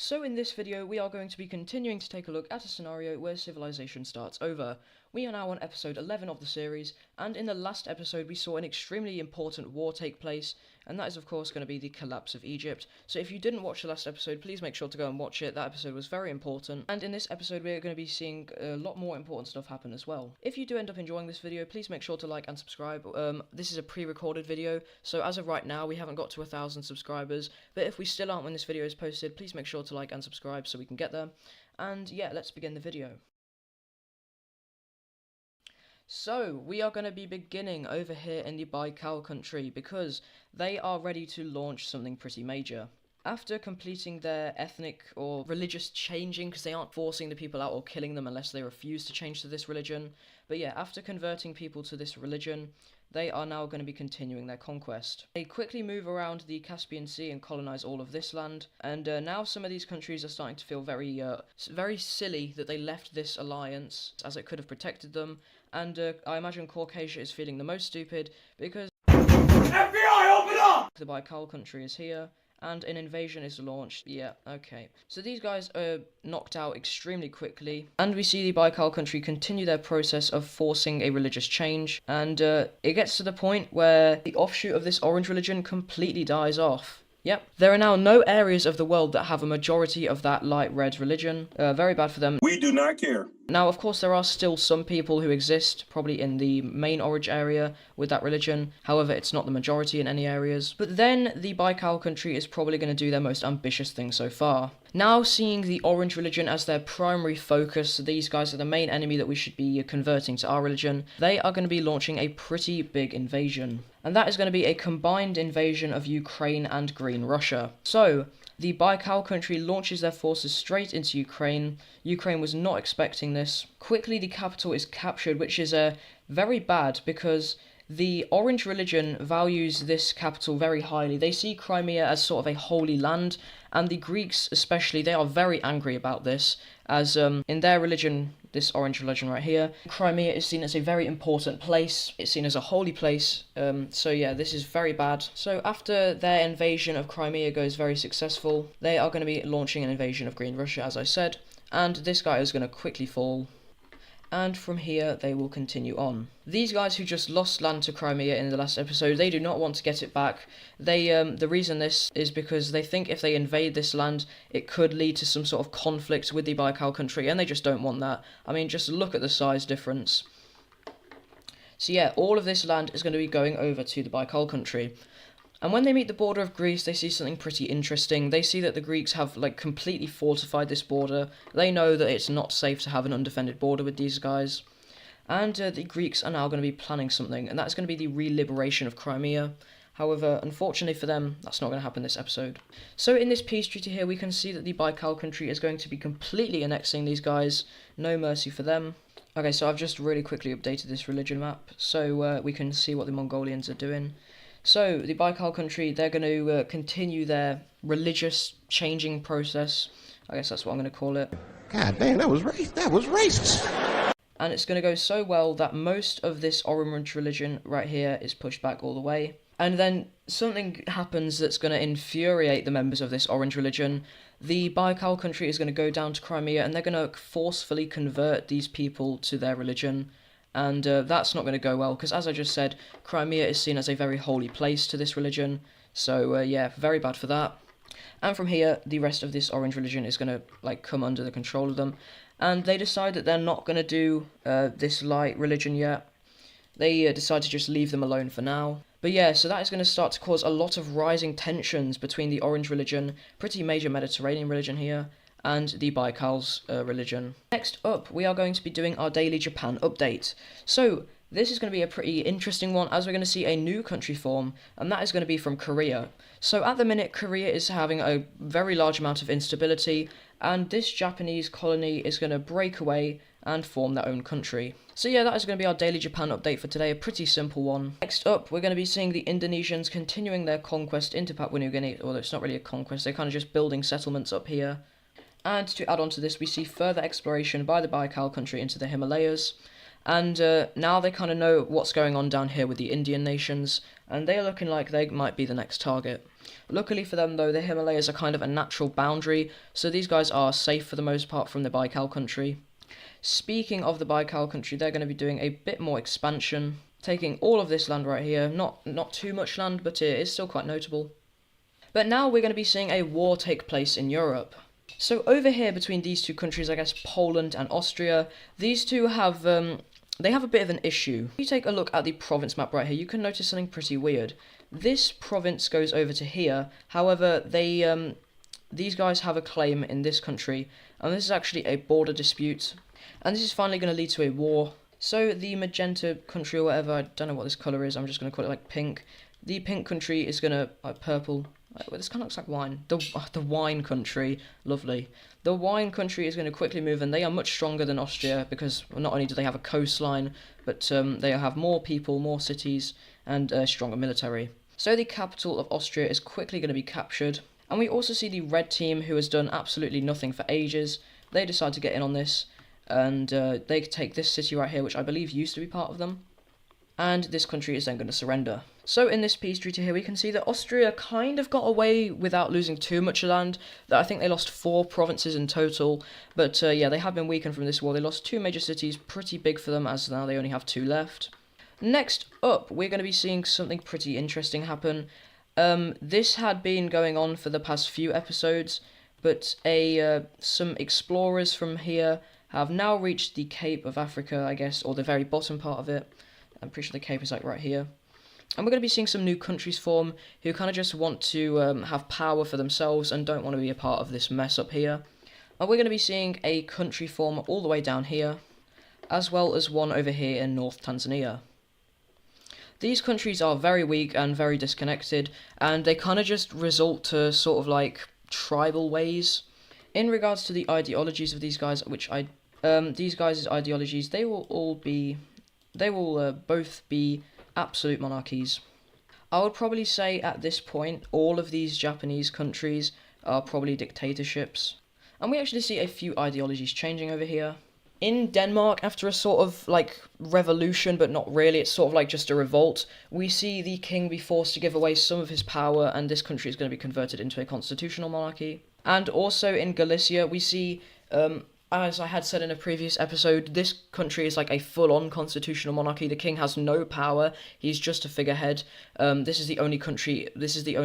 So in this video we are going to be continuing to take a look at a scenario where civilization starts over. We are now on episode 11 of the series, and in the last episode we saw an extremely important war take place, and that is of course going to be the collapse of Egypt. So if you didn't watch the last episode, please make sure to go and watch it. That episode was very important, and in this episode we are going to be seeing a lot more important stuff happen as well. If you do end up enjoying this video, please make sure to like and subscribe. This is a pre-recorded video, so as of right now we haven't got to 1,000 subscribers, but if we still aren't when this video is posted, please make sure to like and subscribe so we can get there. And yeah, let's begin the video. So, we are going to be beginning over here in the Baikal country because they are ready to launch something pretty major. After completing their ethnic or religious changing, because they aren't forcing the people out or killing them unless they refuse to change to this religion, but yeah, after converting people to this religion, they are now going to be continuing their conquest. They quickly move around the Caspian Sea and colonize all of this land, and now some of these countries are starting to feel very silly that they left this alliance, as it could have protected them, and I imagine Caucasia is feeling the most stupid because FBI, open up! The Baikal country is here, and an invasion is launched. Yeah, okay. So these guys are knocked out extremely quickly, and we see the Baikal country continue their process of forcing a religious change, and it gets to the point where the offshoot of this orange religion completely dies off. Yep, there are now no areas of the world that have a majority of that light red religion. Very bad for them. We do not care. Now, of course, there are still some people who exist, probably in the main orange area with that religion. However, it's not the majority in any areas. But then the Baikal country is probably going to do their most ambitious thing so far. Now, seeing the orange religion as their primary focus, these guys are the main enemy that we should be converting to our religion, they are going to be launching a pretty big invasion. And that is going to be a combined invasion of Ukraine and Green Russia. So, the Baikal country launches their forces straight into Ukraine. Ukraine was not expecting this. Quickly, the capital is captured, which is very bad because the orange religion values this capital very highly. They see Crimea as sort of a holy land, and the Greeks especially, they are very angry about this, as in their religion, this orange religion right here, Crimea is seen as a very important place. It's seen as a holy place, so yeah, this is very bad. So after their invasion of Crimea goes very successful, they are going to be launching an invasion of Green Russia, as I said, and this guy is going to quickly fall. And from here they will continue on. These guys who just lost land to Crimea in the last episode, they do not want to get it back. The reason this is because they think if they invade this land, it could lead to some sort of conflict with the Baikal country, and they just don't want that. I mean, just look at the size difference. So yeah, all of this land is going to be going over to the Baikal country. And when they meet the border of Greece, they see something pretty interesting. They see that the Greeks have, completely fortified this border. They know that it's not safe to have an undefended border with these guys. And the Greeks are now going to be planning something, and that's going to be the re-liberation of Crimea. However, unfortunately for them, that's not going to happen this episode. So in this peace treaty here, we can see that the Baikal country is going to be completely annexing these guys. No mercy for them. Okay, so I've just really quickly updated this religion map, so we can see what the Mongolians are doing. So, the Baikal country, they're going to continue their religious changing process. I guess that's what I'm going to call it. God damn, that was racist. And it's going to go so well that most of this orange religion right here is pushed back all the way. And then something happens that's going to infuriate the members of this orange religion. The Baikal country is going to go down to Crimea, and they're going to forcefully convert these people to their religion. And that's not going to go well, because as I just said, Crimea is seen as a very holy place to this religion. So yeah, very bad for that. And from here, the rest of this orange religion is going to come under the control of them. And they decide that they're not going to do this light religion yet. They decide to just leave them alone for now. But yeah, so that is going to start to cause a lot of rising tensions between the orange religion, pretty major Mediterranean religion here, and the Baikal's religion. Next up, we are going to be doing our daily Japan update. So, this is going to be a pretty interesting one, as we're going to see a new country form, and that is going to be from Korea. So at the minute, Korea is having a very large amount of instability, and this Japanese colony is going to break away and form their own country. So yeah, that is going to be our daily Japan update for today, a pretty simple one. Next up, we're going to be seeing the Indonesians continuing their conquest into Papua New Guinea, although it's not really a conquest, they're kind of just building settlements up here. And to add on to this, we see further exploration by the Baikal country into the Himalayas. And now they kind of know what's going on down here with the Indian nations, and they are looking like they might be the next target. Luckily for them, though, the Himalayas are kind of a natural boundary, so these guys are safe for the most part from the Baikal country. Speaking of the Baikal country, they're going to be doing a bit more expansion, taking all of this land right here. Not too much land, but it is still quite notable. But now we're going to be seeing a war take place in Europe. So over here between these two countries, I guess Poland and Austria, these two have they have a bit of an issue. If you take a look at the province map right here, you can notice something pretty weird. This province goes over to here. However, these guys have a claim in this country, and this is actually a border dispute, and this is finally going to lead to a war. So the magenta country or whatever, I don't know what this colour is, I'm just going to call it like pink. The pink country is going to, like purple, this kind of looks like wine. The wine country, lovely. The wine country is going to quickly move, and they are much stronger than Austria because not only do they have a coastline, but they have more people, more cities, and a stronger military. So the capital of Austria is quickly going to be captured. And we also see the red team, who has done absolutely nothing for ages. They decide to get in on this, and they take this city right here, which I believe used to be part of them. And this country is then going to surrender. So in this peace treaty here, we can see that Austria kind of got away without losing too much land. That I think they lost 4 provinces in total, but yeah, they have been weakened from this war. They lost 2 major cities, pretty big for them, as now they only have 2 left. Next up, we're going to be seeing something pretty interesting happen. This had been going on for the past few episodes, but some explorers from here have now reached the Cape of Africa, I guess, or the very bottom part of it. I'm pretty sure the Cape is like right here. And we're going to be seeing some new countries form who kind of just want to have power for themselves and don't want to be a part of this mess up here. And we're going to be seeing a country form all the way down here, as well as one over here in North Tanzania. These countries are very weak and very disconnected, and they kind of just resort to sort of like tribal ways. In regards to the ideologies of these guys, these guys' ideologies, they will both be absolute monarchies. I would probably say at this point, all of these Japanese countries are probably dictatorships. And we actually see a few ideologies changing over here. In Denmark, after a sort of like revolution, but not really, it's sort of like just a revolt, we see the king be forced to give away some of his power, and this country is going to be converted into a constitutional monarchy. And also in Galicia, we see, as I had said in a previous episode, this country is like a full-on constitutional monarchy. The king has no power. He's just a figurehead. This is the only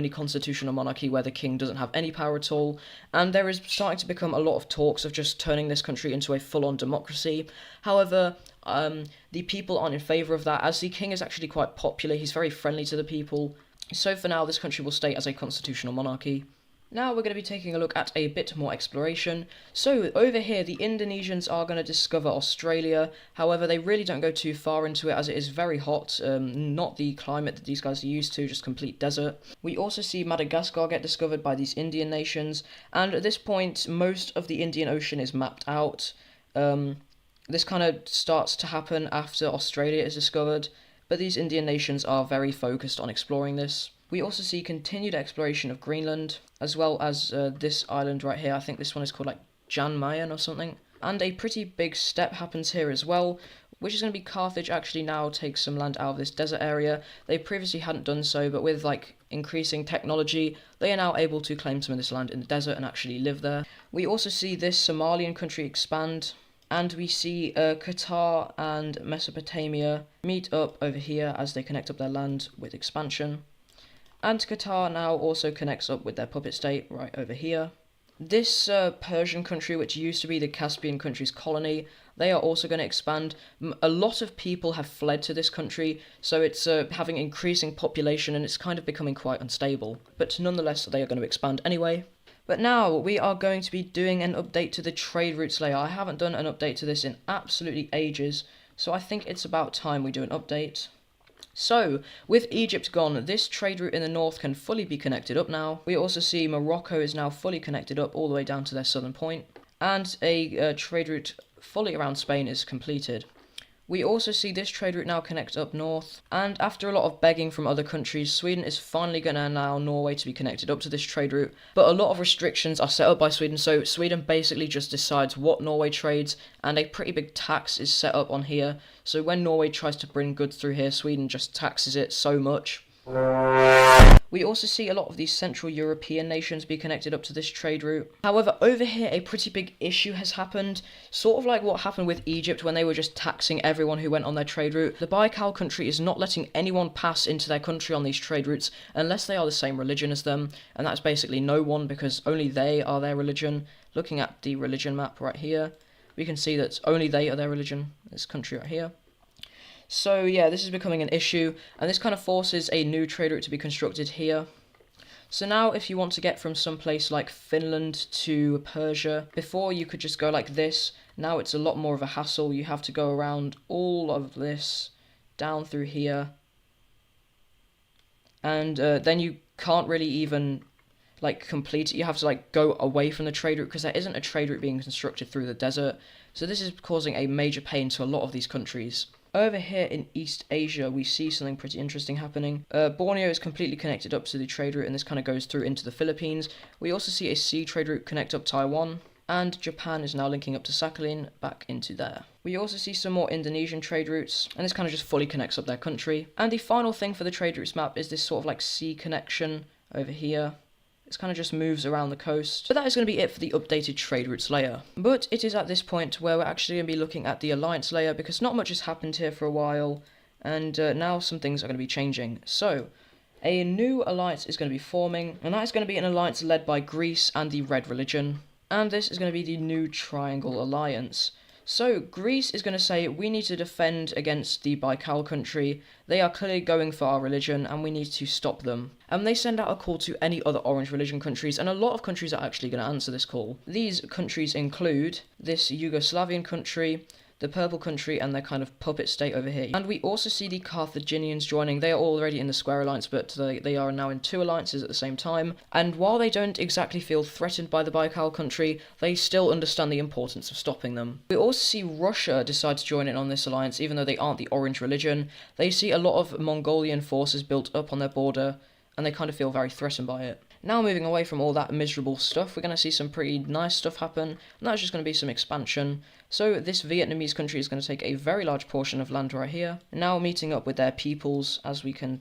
constitutional monarchy where the king doesn't have any power at all. And there is starting to become a lot of talks of just turning this country into a full-on democracy. However, the people aren't in favour of that, as the king is actually quite popular. He's very friendly to the people. So for now, this country will stay as a constitutional monarchy. Now we're going to be taking a look at a bit more exploration. So over here, the Indonesians are going to discover Australia. However, they really don't go too far into it, as it is very hot. Not the climate that these guys are used to, just complete desert. We also see Madagascar get discovered by these Indian nations. And at this point, most of the Indian Ocean is mapped out. This kind of starts to happen after Australia is discovered. But these Indian nations are very focused on exploring this. We also see continued exploration of Greenland, as well as this island right here. I think this one is called like Jan Mayen or something. And a pretty big step happens here as well, which is going to be Carthage actually now takes some land out of this desert area. They previously hadn't done so, but with like increasing technology, they are now able to claim some of this land in the desert and actually live there. We also see this Somalian country expand, and we see Qatar and Mesopotamia meet up over here as they connect up their land with expansion. And Qatar now also connects up with their puppet state right over here. This Persian country, which used to be the Caspian country's colony, they are also going to expand. A lot of people have fled to this country, so it's having increasing population and it's kind of becoming quite unstable. But nonetheless, they are going to expand anyway. But now we are going to be doing an update to the trade routes layer. I haven't done an update to this in absolutely ages, so I think it's about time we do an update. So, with Egypt gone, this trade route in the north can fully be connected up now. We also see Morocco is now fully connected up all the way down to their southern point. And a trade route fully around Spain is completed. We also see this trade route now connect up north, and after a lot of begging from other countries, Sweden is finally going to allow Norway to be connected up to this trade route, but a lot of restrictions are set up by Sweden, so Sweden basically just decides what Norway trades, and a pretty big tax is set up on here, so when Norway tries to bring goods through here, Sweden just taxes it so much. We also see a lot of these Central European nations be connected up to this trade route. However, over here, a pretty big issue has happened, sort of like what happened with Egypt when they were just taxing everyone who went on their trade route. The Baikal country is not letting anyone pass into their country on these trade routes unless they are the same religion as them, and that's basically no one because only they are their religion. Looking at the religion map right here, we can see that only they are their religion, this country right here. So yeah, this is becoming an issue, and this kind of forces a new trade route to be constructed here. So now if you want to get from some place like Finland to Persia, before you could just go like this, now it's a lot more of a hassle. You have to go around all of this, down through here, and then you can't really even like complete it. You have to like go away from the trade route because there isn't a trade route being constructed through the desert. So this is causing a major pain to a lot of these countries. Over here in East Asia, we see something pretty interesting happening. Borneo is completely connected up to the trade route, and this kind of goes through into the Philippines. We also see a sea trade route connect up Taiwan, and Japan is now linking up to Sakhalin back into there. We also see some more Indonesian trade routes, and this kind of just fully connects up their country. And the final thing for the trade routes map is this sort of like sea connection over here. It kind of just moves around the coast. But that is going to be it for the updated trade routes layer. But it is at this point where we're actually going to be looking at the alliance layer because not much has happened here for a while, and now some things are going to be changing. So, a new alliance is going to be forming, and that is going to be an alliance led by Greece and the Red Religion. And this is going to be the new Triangle Alliance. So, Greece is going to say, we need to defend against the Baikal country. They are clearly going for our religion, and we need to stop them. And they send out a call to any other orange religion countries, and a lot of countries are actually going to answer this call. These countries include this Yugoslavian country, the purple country, and their kind of puppet state over here. And we also see the Carthaginians joining. They are already in the Square Alliance, but they are now in two alliances at the same time. And while they don't exactly feel threatened by the Baikal country, they still understand the importance of stopping them. We also see Russia decide to join in on this alliance, even though they aren't the orange religion. They see a lot of Mongolian forces built up on their border, and they kind of feel very threatened by it. Now moving away from all that miserable stuff, we're going to see some pretty nice stuff happen, and that's just going to be some expansion. So this Vietnamese country is going to take a very large portion of land right here, now meeting up with their peoples. As we can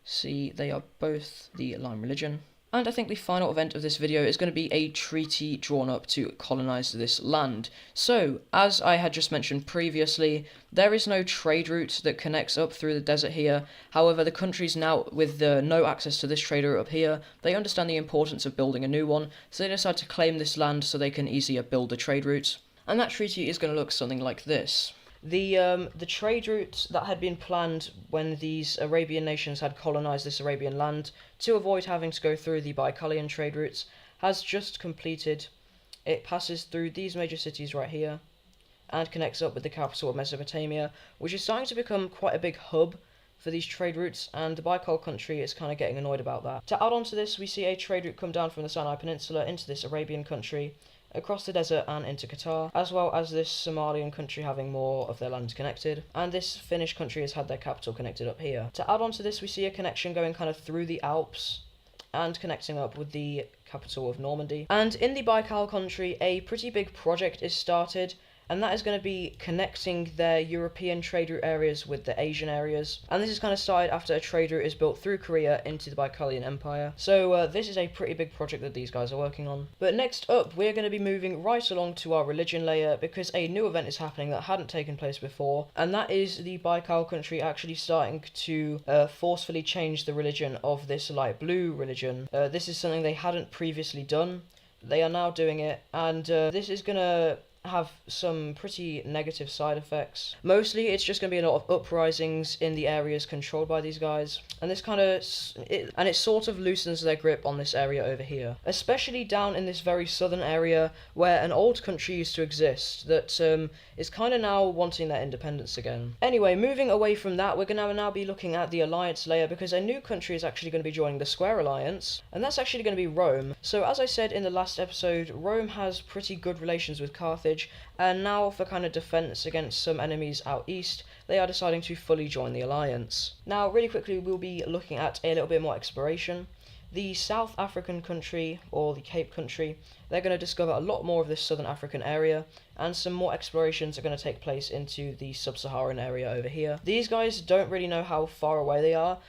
see, they are both the Lime religion. And I think the final event of this video is going to be a treaty drawn up to colonize this land. So, as I had just mentioned previously, there is no trade route that connects up through the desert here. However, the countries now, with no access to this trade route up here, they understand the importance of building a new one, so they decide to claim this land so they can easier build the trade route. And that treaty is going to look something like this. The trade route that had been planned when these Arabian nations had colonized this Arabian land to avoid having to go through the Baikalian trade routes has just completed. It passes through these major cities right here and connects up with the capital of Mesopotamia, which is starting to become quite a big hub for these trade routes, and the Baikal country is kind of getting annoyed about that. To add on to this, we see a trade route come down from the Sinai Peninsula into this Arabian country, across the desert and into Qatar, as well as this Somalian country having more of their land connected, and this Finnish country has had their capital connected up here. To add on to this, we see a connection going kind of through the Alps and connecting up with the capital of Normandy. And in the Baikal country, a pretty big project is started, and that is going to be connecting their European trade route areas with the Asian areas. And this is kind of started after a trade route is built through Korea into the Baikalian Empire. So this is a pretty big project that these guys are working on. But next up, we're going to be moving right along to our religion layer, because a new event is happening that hadn't taken place before, and that is the Baikal country actually starting to forcefully change the religion of this light blue religion. This is something they hadn't previously done. They are now doing it, and this is going to have some pretty negative side effects. Mostly it's just going to be a lot of uprisings in the areas controlled by these guys, and this kind of it sort of loosens their grip on this area over here, especially down in this very southern area where an old country used to exist that is kind of now wanting their independence again. Anyway, moving away from that, we're going to now be looking at the alliance layer, because a new country is actually going to be joining the Square Alliance, and that's actually going to be Rome. So as I said in the last episode, Rome has pretty good relations with Carthage, advantage, and now for kind of defense against some enemies out east, they are deciding to fully join the alliance. Now, really quickly, we'll be looking at a little bit more exploration. The South African country, or the Cape country, they're going to discover a lot more of this southern African area, and some more explorations are going to take place into the sub-Saharan area over here. These guys don't really know how far away they are.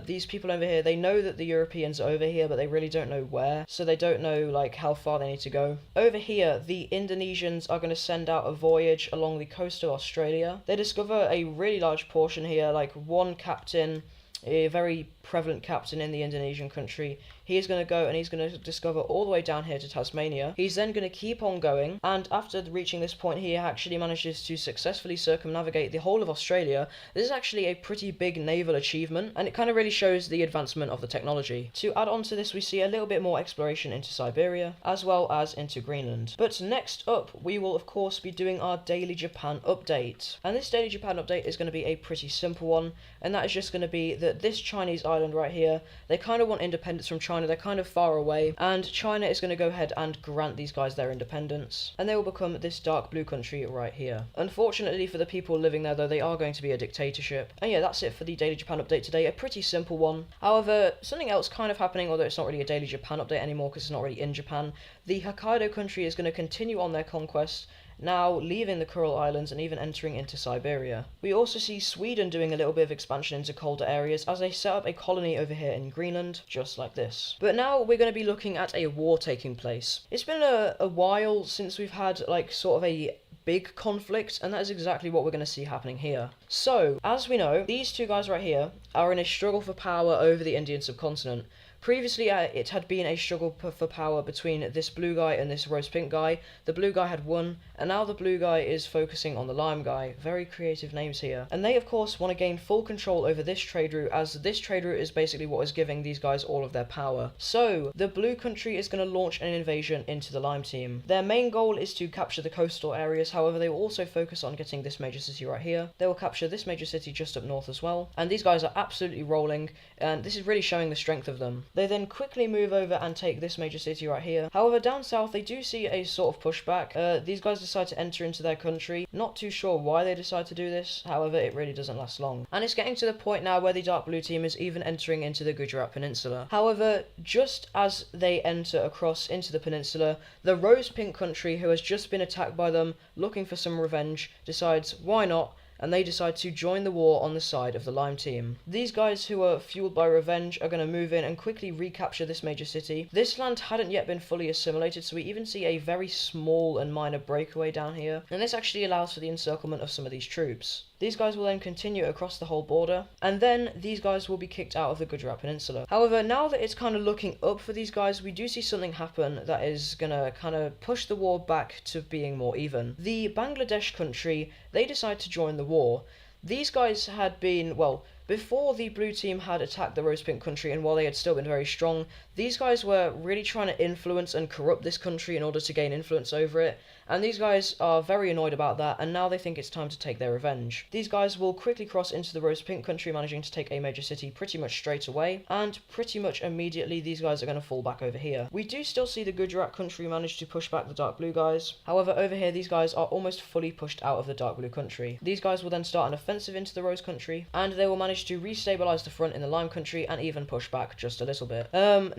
These people over here, they know that the Europeans are over here, but they really don't know where, so they don't know like how far they need to go. Over here, the Indonesians are going to send out a voyage along the coast of Australia. They discover a really large portion here, like one captain, a very prevalent captain in the Indonesian country. He is going to go and he's going to discover all the way down here to Tasmania. He's then going to keep on going, and after reaching this point, he actually manages to successfully circumnavigate the whole of Australia. This is actually a pretty big naval achievement, and it kind of really shows the advancement of the technology. To add on to this, we see a little bit more exploration into Siberia, as well as into Greenland. But next up, we will of course be doing our Daily Japan update. And this Daily Japan update is going to be a pretty simple one, and that is just going to be that this Chinese island right here, they kind of want independence from China. They're kind of far away, and China is going to go ahead and grant these guys their independence, and they will become this dark blue country right here. Unfortunately for the people living there, though, they are going to be a dictatorship. And yeah, that's it for the Daily Japan update today. A pretty simple one. However, something else kind of happening, although it's not really a Daily Japan update anymore because it's not really in Japan. The Hokkaido country is going to continue on their conquest, now leaving the Kuril Islands and even entering into Siberia. We also see Sweden doing a little bit of expansion into colder areas as they set up a colony over here in Greenland, just like this. But now we're going to be looking at a war taking place. It's been a while since we've had like sort of a big conflict, and that is exactly what we're going to see happening here. So, as we know, these two guys right here are in a struggle for power over the Indian subcontinent. Previously, it had been a struggle for power between this blue guy and this rose pink guy. The blue guy had won, and now the blue guy is focusing on the lime guy. Very creative names here. And they, of course, want to gain full control over this trade route, as this trade route is basically what is giving these guys all of their power. So, the blue country is going to launch an invasion into the lime team. Their main goal is to capture the coastal areas. However, they will also focus on getting this major city right here. They will capture this major city just up north as well. And these guys are absolutely rolling, and this is really showing the strength of them. They then quickly move over and take this major city right here. However, down south, they do see a sort of pushback. These guys decide to enter into their country. Not too sure why they decide to do this. However, it really doesn't last long. And it's getting to the point now where the dark blue team is even entering into the Gujarat Peninsula. However, just as they enter across into the peninsula, the rose pink country, who has just been attacked by them, looking for some revenge, decides, why not? And they decide to join the war on the side of the lime team. These guys, who are fueled by revenge, are going to move in and quickly recapture this major city. This land hadn't yet been fully assimilated, so we even see a very small and minor breakaway down here, and this actually allows for the encirclement of some of these troops. These guys will then continue across the whole border, and then these guys will be kicked out of the Gujarat Peninsula. However, now that it's kind of looking up for these guys, we do see something happen that is gonna kind of push the war back to being more even. The Bangladesh country, they decide to join the war. These guys had been, well, before the blue team had attacked the rose pink country, and while they had still been very strong, these guys were really trying to influence and corrupt this country in order to gain influence over it, and these guys are very annoyed about that, and now they think it's time to take their revenge. These guys will quickly cross into the rose pink country, managing to take a major city pretty much straight away, and pretty much immediately these guys are going to fall back over here. We do still see the Gujarat country manage to push back the dark blue guys. However, over here these guys are almost fully pushed out of the dark blue country. These guys will then start an offensive into the rose country, and they will manage to restabilize the front in the lime country and even push back just a little bit.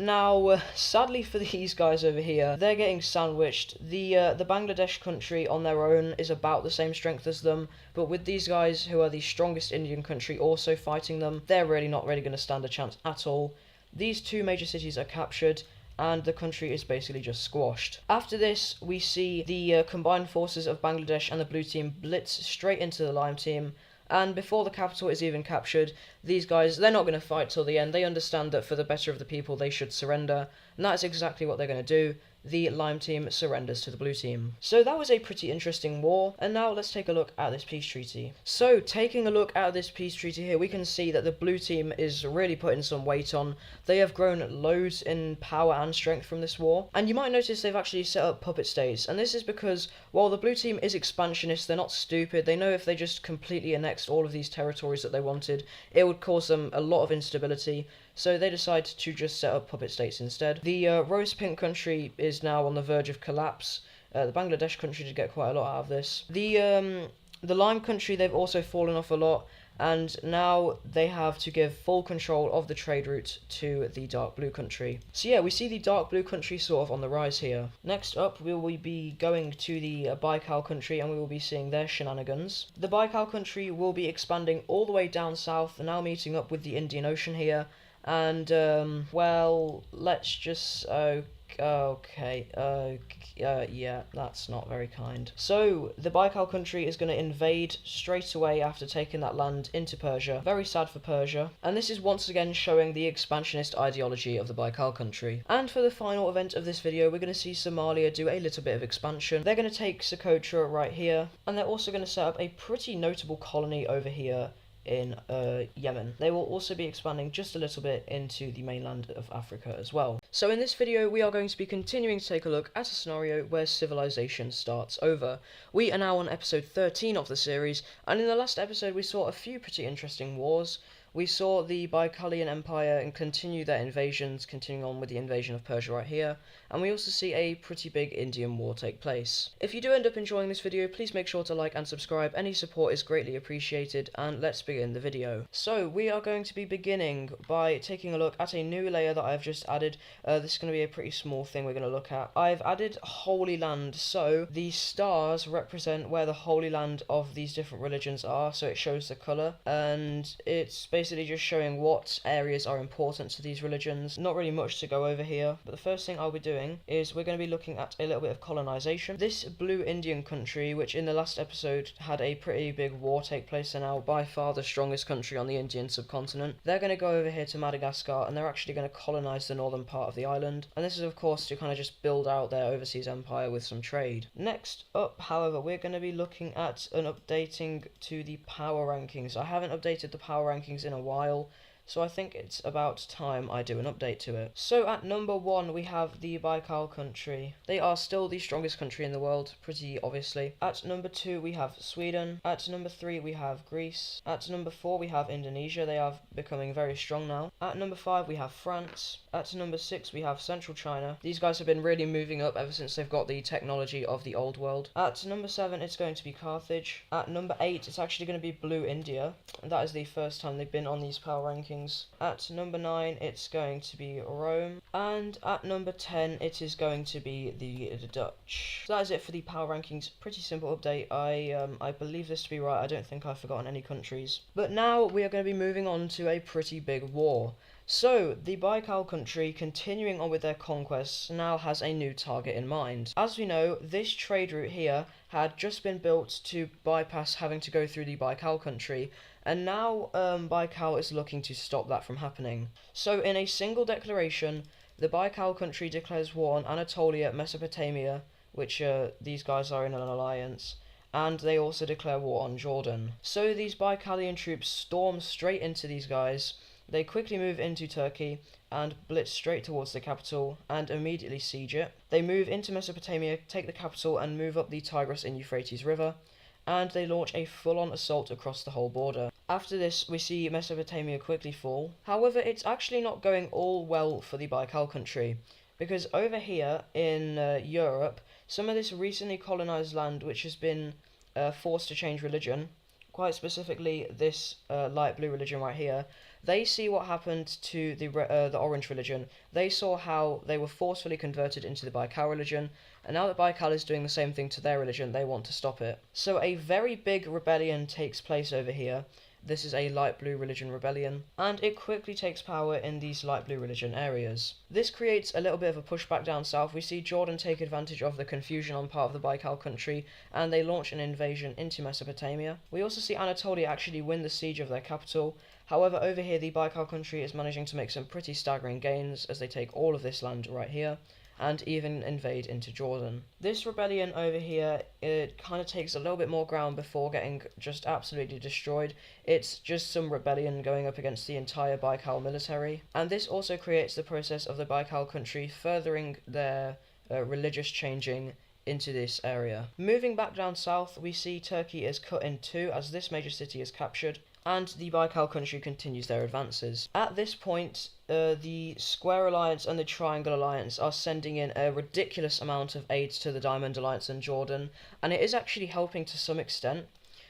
Now, sadly for these guys over here, they're getting sandwiched. The Bangladesh country on their own is about the same strength as them, but with these guys, who are the strongest Indian country, also fighting them, they're really not going to stand a chance at all. These two major cities are captured, and the country is basically just squashed. After this, we see the combined forces of Bangladesh and the blue team blitz straight into the lime team, and before the capital is even captured, these guys, they're not going to fight till the end. They understand that for the better of the people, they should surrender, and that's exactly what they're going to do. The lime team surrenders to the blue team. So that was a pretty interesting war, and now let's take a look at this peace treaty. So, taking a look at this peace treaty here, we can see that the blue team is really putting some weight on. They have grown loads in power and strength from this war, and you might notice they've actually set up puppet states, and this is because while the blue team is expansionist, they're not stupid. They know if they just completely annexed all of these territories that they wanted, it would cause them a lot of instability, so they decide to just set up puppet states instead. The rose pink country is now on the verge of collapse, The Bangladesh country did get quite a lot out of this. The Lime country, they've also fallen off a lot, and now they have to give full control of the trade route to the dark blue country. So yeah, we see the dark blue country sort of on the rise here. Next up, we will be going to the Baikal country, and we will be seeing their shenanigans. The Baikal country will be expanding all the way down south, now meeting up with the Indian Ocean here, and well, let's just yeah, that's not very kind. So, the Baikal country is going to invade straight away after taking that land into Persia. Very sad for Persia. And this is once again showing the expansionist ideology of the Baikal country. And for the final event of this video, we're going to see Somalia do a little bit of expansion. They're going to take Socotra right here, and they're also going to set up a pretty notable colony over here in Yemen. They will also be expanding just a little bit into the mainland of Africa as well. So in this video, we are going to be continuing to take a look at a scenario where civilization starts over. We are now on episode 13 of the series, and in the last episode we saw a few pretty interesting wars. We saw the Baikalian Empire and continue their invasions, continuing on with the invasion of Persia right here, and we also see a pretty big Indian war take place. If you do end up enjoying this video, please make sure to like and subscribe. Any support is greatly appreciated, and let's begin the video. So we are going to be beginning by taking a look at a new layer that I've just added. This is going to be a pretty small thing we're going to look at. I've added Holy Land, so the stars represent where the Holy Land of these different religions are, so it shows the colour, and it's basically just showing what areas are important to these religions. Not really much to go over here, but the first thing I'll be doing is we're going to be looking at a little bit of colonization. This blue Indian country, which in the last episode had a pretty big war take place, and now by far the strongest country on the Indian subcontinent, they're going to go over here to Madagascar, and they're actually going to colonize the northern part of the island, and this is of course to kind of just build out their overseas empire with some trade. Next up, however, we're going to be looking at an updating to the power rankings. I haven't updated the power rankings in a while, so I think it's about time I do an update to it. So at number 1 we have the Baikal country. They are still the strongest country in the world, pretty obviously. At number 2 we have Sweden. At number 3 we have Greece. At number 4 we have Indonesia. They are becoming very strong now. At number 5 we have France. At number 6 we have Central China. These guys have been really moving up ever since they've got the technology of the old world. At number 7 it's going to be Carthage. At number 8 it's actually going to be Blue India. And that is the first time they've been on these power rankings. At number 9 it's going to be Rome, and at number 10 it is going to be the Dutch. So that is it for the power rankings. Pretty simple update. I believe this to be right. I don't think I've forgotten any countries. But now we are going to be moving on to a pretty big war. So, the Baikal country, continuing on with their conquests, now has a new target in mind. As we know, this trade route here had just been built to bypass having to go through the Baikal country, and now Baikal is looking to stop that from happening. So, in a single declaration, the Baikal country declares war on Anatolia, Mesopotamia, which these guys are in an alliance, and they also declare war on Jordan. So, these Baikalian troops storm straight into these guys. They quickly move into Turkey and blitz straight towards the capital and immediately siege it. They move into Mesopotamia, take the capital, and move up the Tigris and Euphrates River, and they launch a full-on assault across the whole border. After this, we see Mesopotamia quickly fall. However, it's actually not going all well for the Baikal country, because over here in Europe, some of this recently colonized land which has been forced to change religion, quite specifically this light blue religion right here, they see what happened to the orange religion. They saw how they were forcefully converted into the Baikal religion, and now that Baikal is doing the same thing to their religion, they want to stop it. So a very big rebellion takes place over here. This is a light blue religion rebellion, and it quickly takes power in these light blue religion areas. This creates a little bit of a pushback down south. We see Jordan take advantage of the confusion on part of the Baikal country, and they launch an invasion into Mesopotamia. We also see Anatolia actually win the siege of their capital. However, over here the Baikal country is managing to make some pretty staggering gains as they take all of this land right here, and even invade into Jordan. This rebellion over here, it kind of takes a little bit more ground before getting just absolutely destroyed. It's just some rebellion going up against the entire Baikal military, and this also creates the process of the Baikal country furthering their religious changing into this area. Moving back down south, we see Turkey is cut in two as this major city is captured, and the Baikal country continues their advances. At this point, the Square Alliance and the Triangle Alliance are sending in a ridiculous amount of aid to the Diamond Alliance and Jordan, and it is actually helping to some extent.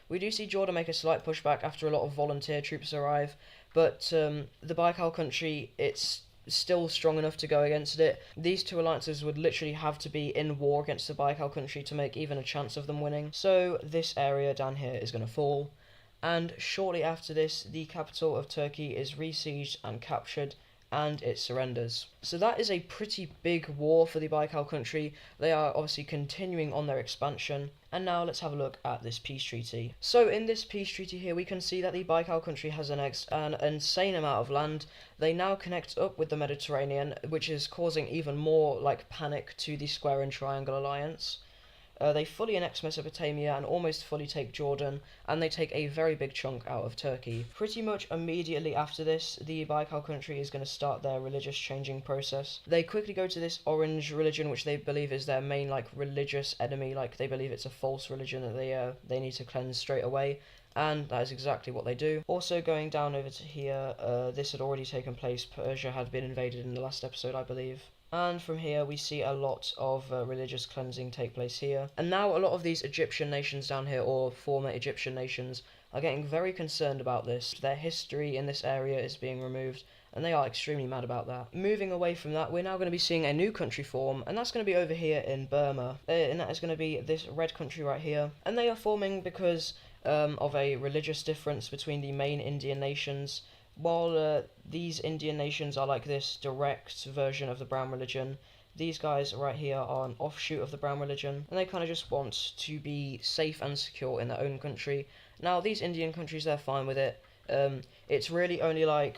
We do see Jordan make a slight pushback after a lot of volunteer troops arrive, but the Baikal country, it's still strong enough to go against it. These two alliances would literally have to be in war against the Baikal country to make even a chance of them winning. So this area down here is going to fall. And shortly after this, the capital of Turkey is besieged and captured, and it surrenders. So that is a pretty big war for the Baikal country. They are obviously continuing on their expansion. And now let's have a look at this peace treaty. So in this peace treaty here, we can see that the Baikal country has annexed an insane amount of land. They now connect up with the Mediterranean, which is causing even more panic to the Square and Triangle Alliance. They fully annex Mesopotamia and almost fully take Jordan, and they take a very big chunk out of Turkey. Pretty much immediately after this, the Baikal country is going to start their religious changing process. They quickly go to this orange religion, which they believe is their main religious enemy. They believe it's a false religion that they need to cleanse straight away. And that is exactly what they do. Also going down over to here, this had already taken place. Persia had been invaded in the last episode, I believe. And from here we see a lot of religious cleansing take place here. And now a lot of these Egyptian nations down here, or former Egyptian nations, are getting very concerned about this. Their history in this area is being removed, and they are extremely mad about that. Moving away from that, we're now going to be seeing a new country form, and that's going to be over here in Burma. And that is going to be this red country right here. And they are forming because of a religious difference between the main Indian nations. While these Indian nations are this direct version of the brown religion, these guys right here are an offshoot of the brown religion, and they kind of just want to be safe and secure in their own country. Now, these Indian countries, they're fine with it. It's really only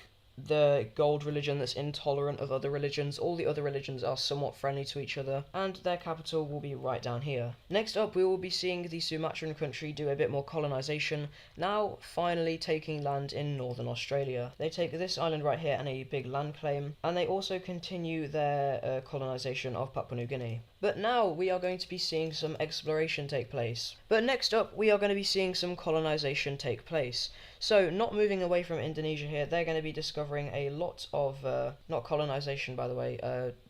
the gold religion that's intolerant of other religions. All the other religions are somewhat friendly to each other, and their capital will be right down here. Next up, we will be seeing the Sumatran country do a bit more colonization, now finally taking land in northern Australia. They take this island right here and a big land claim, and they also continue their colonization of Papua New Guinea. But now we are going to be seeing some exploration take place. But next up, we are going to be seeing some colonization take place. So, not moving away from Indonesia here, they're going to be discovering a lot of, not colonization by the way,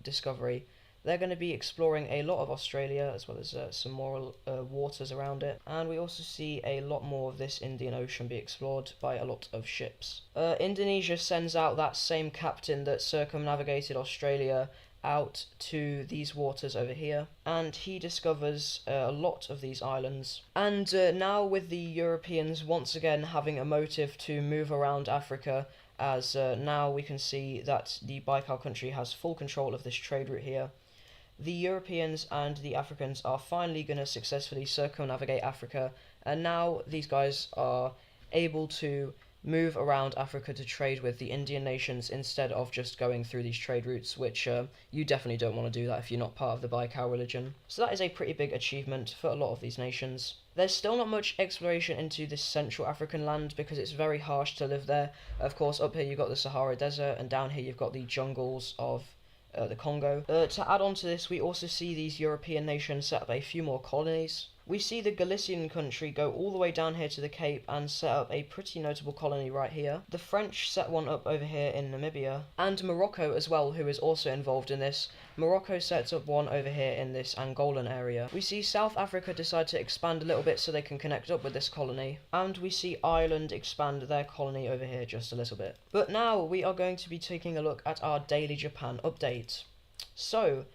discovery. They're going to be exploring a lot of Australia, as well as some more waters around it. And we also see a lot more of this Indian Ocean be explored by a lot of ships. Indonesia sends out that same captain that circumnavigated Australia out to these waters over here, and he discovers a lot of these islands. And now with the Europeans once again having a motive to move around Africa, as now we can see that the Baikal country has full control of this trade route here. The Europeans and the Africans are finally going to successfully circumnavigate Africa, and now these guys are able to move around Africa to trade with the Indian nations instead of just going through these trade routes, which you definitely don't want to do that if you're not part of the Baikal religion. So that is a pretty big achievement for a lot of these nations. There's still not much exploration into this Central African land because it's very harsh to live there. Of course, up here you've got the Sahara Desert, and down here you've got the jungles of the Congo. To add on to this, we also see these European nations set up a few more colonies. We see the Galician country go all the way down here to the Cape and set up a pretty notable colony right here. The French set one up over here in Namibia, and Morocco as well, who is also involved in this. Morocco sets up one over here in this Angolan area. We see South Africa decide to expand a little bit so they can connect up with this colony, and we see Ireland expand their colony over here just a little bit. But now we are going to be taking a look at our Daily Japan update. So,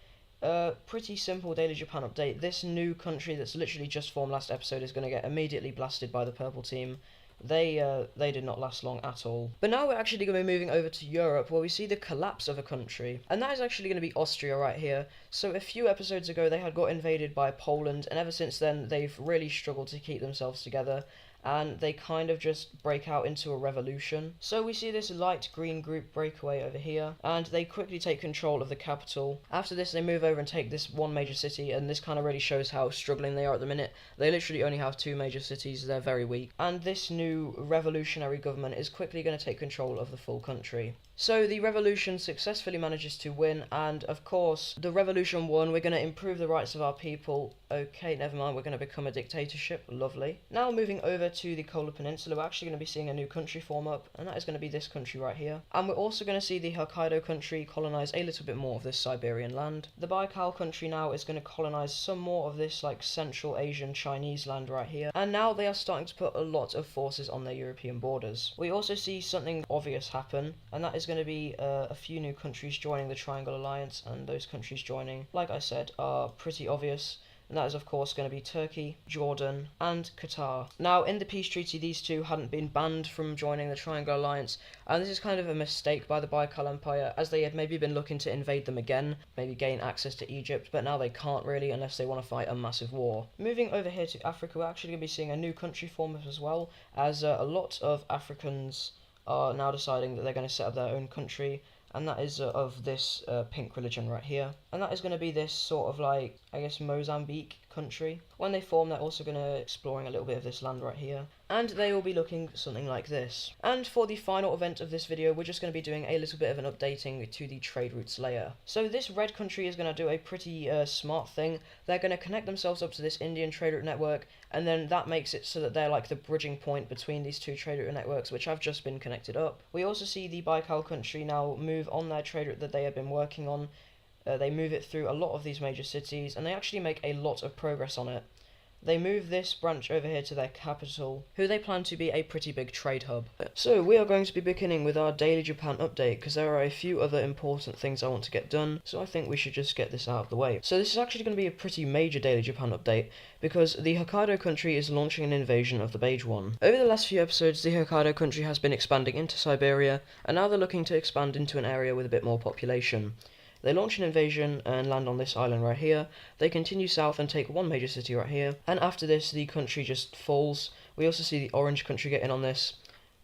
pretty simple Daily Japan update. This new country that's literally just formed last episode is going to get immediately blasted by the purple team. They did not last long at all. But now we're actually going to be moving over to Europe, where we see the collapse of a country. And that is actually going to be Austria right here. So a few episodes ago they had got invaded by Poland, and ever since then they've really struggled to keep themselves together, and they kind of just break out into a revolution. So we see this light green group break away over here, and they quickly take control of the capital. After this, they move over and take this one major city, and this kind of really shows how struggling they are at the minute. They literally only have 2 major cities, they're very weak. And this new revolutionary government is quickly going to take control of the full country. So the revolution successfully manages to win, and of course, the revolution won. We're going to improve the rights of our people. Okay, never mind, we're going to become a dictatorship. Lovely. Now moving over to the Kola Peninsula, we're actually going to be seeing a new country form up, and that is going to be this country right here. And we're also going to see the Hokkaido country colonize a little bit more of this Siberian land. The Baikal country now is going to colonize some more of this like Central Asian Chinese land right here. And now they are starting to put a lot of forces on their European borders. We also see something obvious happen, and that is going to be a few new countries joining the Triangle Alliance, and those countries joining, like I said, are pretty obvious. And that is of course going to be Turkey, Jordan, and Qatar. Now in the peace treaty these two hadn't been banned from joining the Triangle Alliance, and this is kind of a mistake by the Baikal Empire, as they had maybe been looking to invade them again, maybe gain access to Egypt, but now they can't really unless they want to fight a massive war. Moving over here to Africa, we're actually going to be seeing a new country form up as well, as a lot of Africans are now deciding that they're going to set up their own country, and that is of this pink religion right here. And that is going to be this sort of like, I guess, Mozambique country. When they form, they're also going to exploring a little bit of this land right here, and they will be looking something like this. And for the final event of this video, we're just going to be doing a little bit of an updating to the trade routes layer. So this red country is going to do a pretty smart thing. They're going to connect themselves up to this Indian trade route network, and then that makes it so that they're like the bridging point between these two trade route networks, which have just been connected up. We also see the Baikal country now move on their trade route that they have been working on. They move it through a lot of these major cities, and they actually make a lot of progress on it. They move this branch over here to their capital, who they plan to be a pretty big trade hub. So we are going to be beginning with our daily Japan update, because there are a few other important things I want to get done, so I think we should just get this out of the way. So this is actually going to be a pretty major daily Japan update, because the Hokkaido country is launching an invasion of the beige one. Over the last few episodes, the Hokkaido country has been expanding into Siberia, and now they're looking to expand into an area with a bit more population. They launch an invasion and land on this island right here. They continue south and take one major city right here. And after this, the country just falls. We also see the orange country getting on this.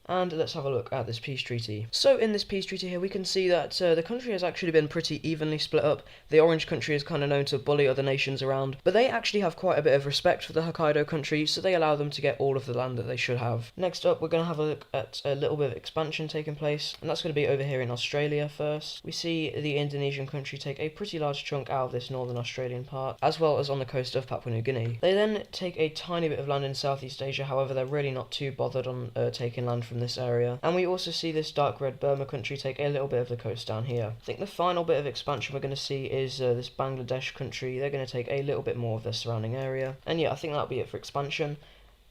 And let's have a look at this peace treaty. So in this peace treaty here, we can see that the country has actually been pretty evenly split up. The orange country is kind of known to bully other nations around, but they actually have quite a bit of respect for the Hokkaido country, so they allow them to get all of the land that they should have. Next up, we're going to have a look at a little bit of expansion taking place, and that's going to be over here in Australia first. We see the Indonesian country take a pretty large chunk out of this northern Australian part, as well as on the coast of Papua New Guinea. They then take a tiny bit of land in Southeast Asia, however they're really not too bothered on taking land from this area. And we also see this dark red Burma country take a little bit of the coast down here. I think the final bit of expansion we're going to see is this Bangladesh country. They're going to take a little bit more of their surrounding area. And yeah, I think that'll be it for expansion.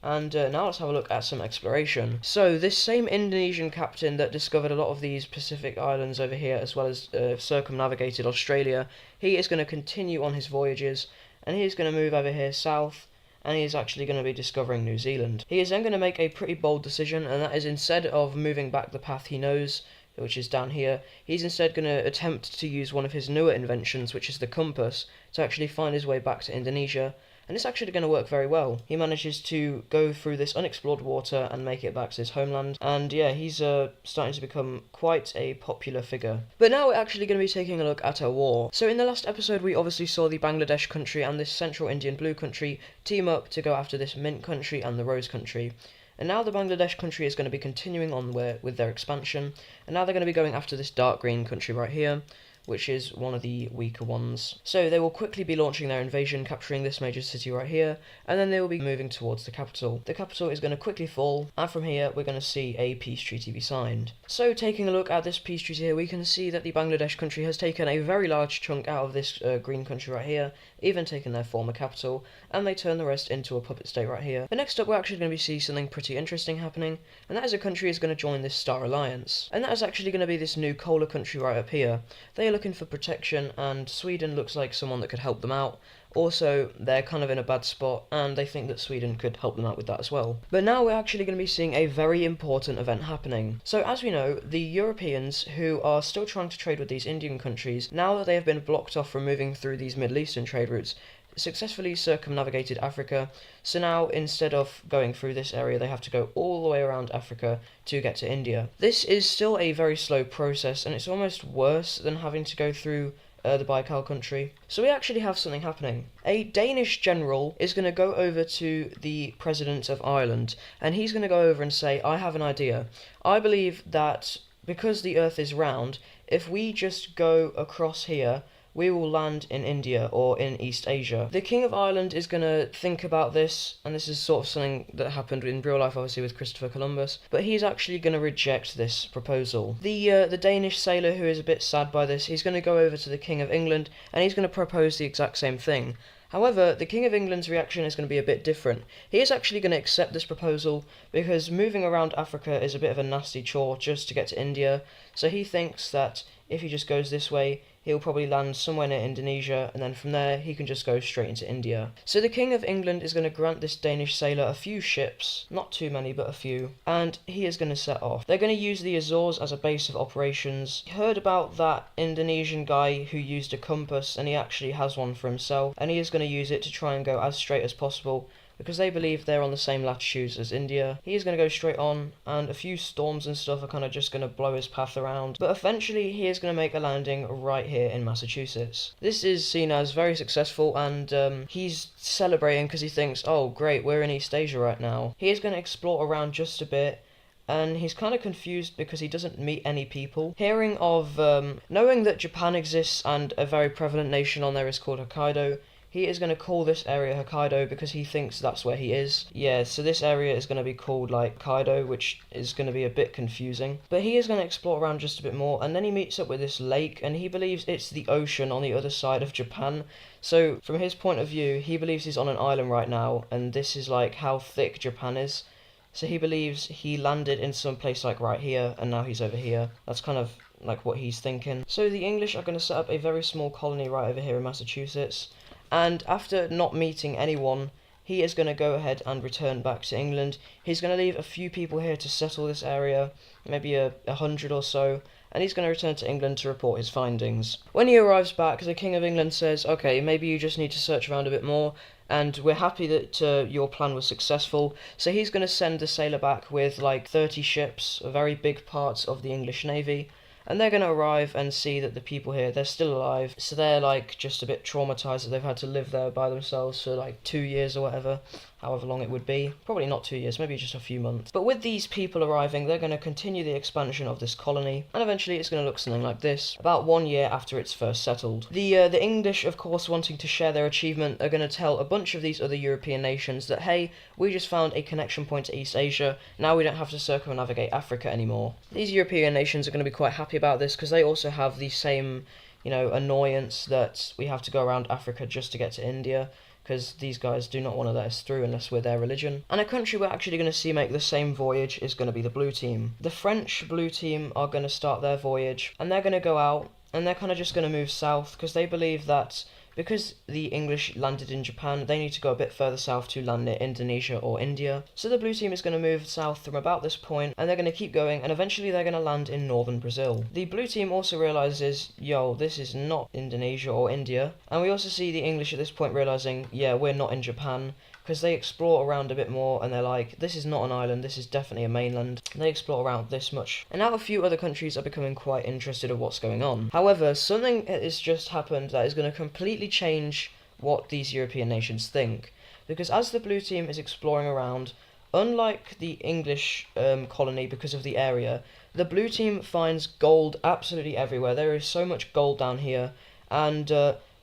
And now let's have a look at some exploration. So this same Indonesian captain that discovered a lot of these Pacific islands over here, as well as circumnavigated Australia, he is going to continue on his voyages, and he is going to move over here south, and he is actually going to be discovering New Zealand. He is then going to make a pretty bold decision, and that is, instead of moving back the path he knows, which is down here, he's instead going to attempt to use one of his newer inventions, which is the compass, to actually find his way back to Indonesia. And it's actually going to work very well. He manages to go through this unexplored water and make it back to his homeland. And yeah, he's starting to become quite a popular figure. But now we're actually going to be taking a look at a war. So in the last episode, we obviously saw the Bangladesh country and this Central Indian blue country team up to go after this mint country and the rose country. And now the Bangladesh country is going to be continuing on with their expansion. And now they're going to be going after this dark green country right here, which is one of the weaker ones. So they will quickly be launching their invasion, capturing this major city right here, and then they will be moving towards the capital. The capital is going to quickly fall, and from here we're going to see a peace treaty be signed. So taking a look at this peace treaty here, we can see that the Bangladesh country has taken a very large chunk out of this green country right here, even taken their former capital, and they turn the rest into a puppet state right here. But next up, we're actually going to see something pretty interesting happening, and that is a country is going to join this Star Alliance. And that is actually going to be this new Kola country right up here. They are looking for protection, and Sweden looks like someone that could help them out. Also, they're kind of in a bad spot, and they think that Sweden could help them out with that as well. But now we're actually going to be seeing a very important event happening. So as we know, the Europeans, who are still trying to trade with these Indian countries, now that they have been blocked off from moving through these Middle Eastern trade routes, successfully circumnavigated Africa. So now, instead of going through this area, they have to go all the way around Africa to get to India. This is still a very slow process, and it's almost worse than having to go through the Baikal country. So we actually have something happening. A Danish general is going to go over to the President of Ireland, and he's going to go over and say, I have an idea. I believe that because the Earth is round, if we just go across here we will land in India or in East Asia. The King of Ireland is going to think about this, and this is sort of something that happened in real life, obviously, with Christopher Columbus, but he's actually going to reject this proposal. The Danish sailor, who is a bit sad by this, he's going to go over to the King of England, and he's going to propose the exact same thing. However, the King of England's reaction is going to be a bit different. He is actually going to accept this proposal because moving around Africa is a bit of a nasty chore just to get to India, so he thinks that if he just goes this way, he'll probably land somewhere near Indonesia, and then from there he can just go straight into India. So the King of England is going to grant this Danish sailor a few ships, not too many but a few, and he is going to set off. They're going to use the Azores as a base of operations. Heard about that Indonesian guy who used a compass, and he actually has one for himself, and he is going to use it to try and go as straight as possible, because they believe they're on the same latitudes as India. He is going to go straight on, and a few storms and stuff are kind of just going to blow his path around. But eventually, he is going to make a landing right here in Massachusetts. This is seen as very successful, and he's celebrating because he thinks, oh great, we're in East Asia right now. He is going to explore around just a bit, and he's kind of confused because he doesn't meet any people. Knowing that Japan exists and a very prevalent nation on there is called Hokkaido, he is going to call this area Hokkaido because he thinks that's where he is. Yeah, so this area is going to be called like Hokkaido, which is going to be a bit confusing. But he is going to explore around just a bit more, and then he meets up with this lake, and he believes it's the ocean on the other side of Japan. So from his point of view, he believes he's on an island right now, and this is like how thick Japan is. So he believes he landed in some place like right here, and now he's over here. That's kind of like what he's thinking. So the English are going to set up a very small colony right over here in Massachusetts. And after not meeting anyone, he is going to go ahead and return back to England. He's going to leave a few people here to settle this area, maybe 100 or so, and he's going to return to England to report his findings. When he arrives back, the King of England says, okay, maybe you just need to search around a bit more, and we're happy that your plan was successful. So he's going to send the sailor back with like 30 ships, very big parts of the English Navy. And they're going to arrive and see that the people here, they're still alive. So they're like just a bit traumatized that they've had to live there by themselves for like 2 years or whatever, however long it would be. Probably not 2 years, maybe just a few months. But with these people arriving, they're going to continue the expansion of this colony, and eventually it's going to look something like this, about 1 year after it's first settled. The English, of course, wanting to share their achievement, are going to tell a bunch of these other European nations that, hey, we just found a connection point to East Asia, now we don't have to circumnavigate Africa anymore. These European nations are going to be quite happy about this, because they also have the same, annoyance that we have to go around Africa just to get to India, because these guys do not want to let us through unless we're their religion. And a country we're actually going to see make the same voyage is going to be the blue team. The French blue team are going to start their voyage, and they're going to go out, and they're kind of just going to move south, because they believe that because the English landed in Japan, they need to go a bit further south to land near Indonesia or India. So the blue team is going to move south from about this point, and they're going to keep going, and eventually they're going to land in northern Brazil. The blue team also realises, yo, this is not Indonesia or India, and we also see the English at this point realising, yeah, we're not in Japan, because they explore around a bit more, and they're like, this is not an island, this is definitely a mainland. And they explore around this much. And now a few other countries are becoming quite interested in what's going on. However, something has just happened that is going to completely change what these European nations think. Because as the blue team is exploring around, unlike the English colony because of the area, the blue team finds gold absolutely everywhere. There is so much gold down here, and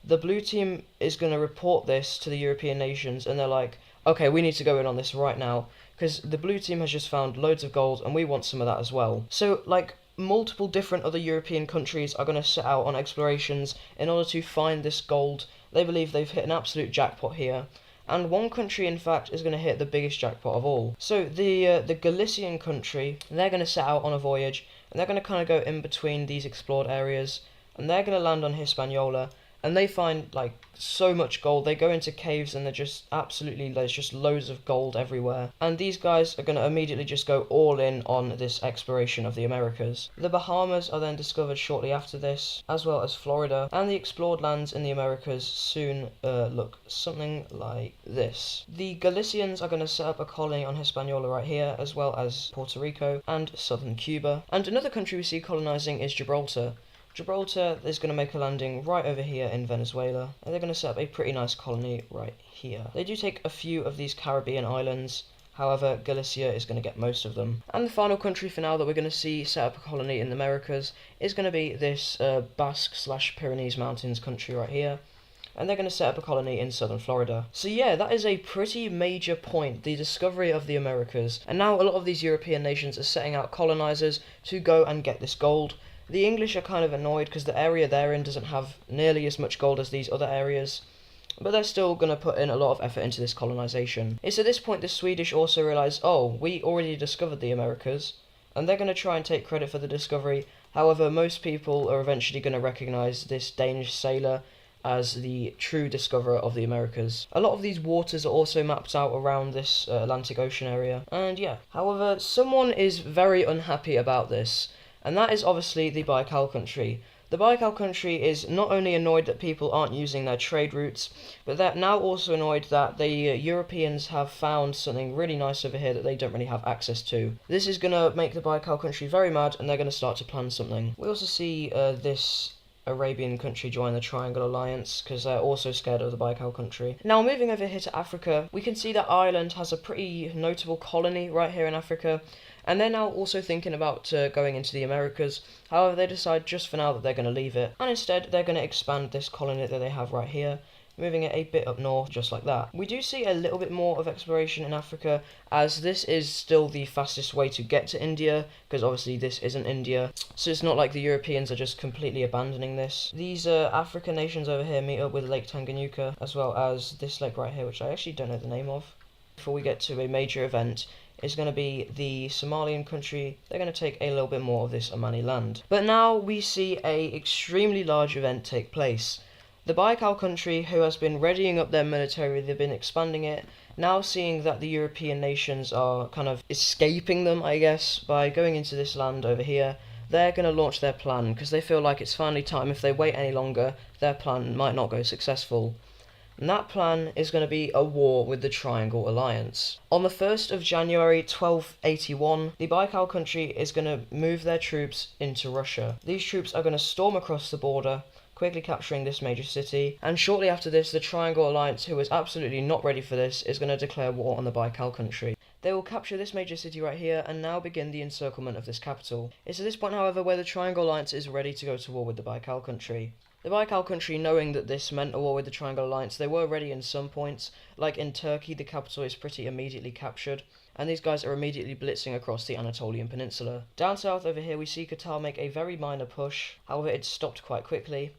the blue team is going to report this to the European nations, and they're like, okay, we need to go in on this right now, because the blue team has just found loads of gold, and we want some of that as well. So, like, multiple different other European countries are going to set out on explorations in order to find this gold. They believe they've hit an absolute jackpot here, and one country, in fact, is going to hit the biggest jackpot of all. So, the Galician country, they're going to set out on a voyage, and they're going to kind of go in between these explored areas, and they're going to land on Hispaniola, and they find, like, so much gold. They go into caves, and there's just loads of gold everywhere. And these guys are going to immediately just go all in on this exploration of the Americas. The Bahamas are then discovered shortly after this, as well as Florida. And the explored lands in the Americas soon look something like this. The Galicians are going to set up a colony on Hispaniola right here, as well as Puerto Rico and southern Cuba. And another country we see colonizing is Gibraltar. Gibraltar is going to make a landing right over here in Venezuela, and they're going to set up a pretty nice colony right here. They do take a few of these Caribbean islands, However, Galicia is going to get most of them. And the final country for now that we're going to see set up a colony in the Americas is going to be this Basque/Pyrenees Mountains country right here. And they're going to set up a colony in southern Florida. So yeah, that is a pretty major point, the discovery of the Americas. And now a lot of these European nations are setting out colonizers to go and get this gold. The English are kind of annoyed because the area they're in doesn't have nearly as much gold as these other areas. But they're still going to put in a lot of effort into this colonization. It's at this point the Swedish also realise, oh, we already discovered the Americas, and they're going to try and take credit for the discovery. However, most people are eventually going to recognise this Danish sailor as the true discoverer of the Americas. A lot of these waters are also mapped out around this Atlantic Ocean area, and yeah. However, someone is very unhappy about this, and that is obviously the Baikal country. The Baikal country is not only annoyed that people aren't using their trade routes, but they're now also annoyed that the Europeans have found something really nice over here that they don't really have access to. This is going to make the Baikal country very mad, and they're going to start to plan something. We also see this Arabian country join the Triangle Alliance because they're also scared of the Baikal country. Now moving over here to Africa, we can see that Ireland has a pretty notable colony right here in Africa, and they're now also thinking about going into the Americas. However, they decide just for now that they're going to leave it, and instead they're going to expand this colony that they have right here, moving it a bit up north just like that. We do see a little bit more of exploration in Africa, as this is still the fastest way to get to India, because obviously this isn't India, so it's not like the Europeans are just completely abandoning this. These African nations over here meet up with Lake Tanganyika, as well as this lake right here, which I actually don't know the name of. Before we get to a major event, is going to be the Somalian country. They're going to take a little bit more of this Omani land. But now we see a extremely large event take place. The Baikal country, who has been readying up their military, they've been expanding it, now seeing that the European nations are kind of escaping them, I guess, by going into this land over here, they're going to launch their plan, because they feel like it's finally time. If they wait any longer, their plan might not go successful. And that plan is going to be a war with the Triangle Alliance. On the 1st of January 1281, the Baikal country is going to move their troops into Russia. These troops are going to storm across the border, quickly capturing this major city, and shortly after this, the Triangle Alliance, who is absolutely not ready for this, is going to declare war on the Baikal country. They will capture this major city right here and now begin the encirclement of this capital. It's at this point, however, where the Triangle Alliance is ready to go to war with the Baikal country. The Baikal country, knowing that this meant a war with the Triangle Alliance, they were ready in some points. Like in Turkey, the capital is pretty immediately captured, and these guys are immediately blitzing across the Anatolian Peninsula. Down south over here, we see Qatar make a very minor push, however it's stopped quite quickly.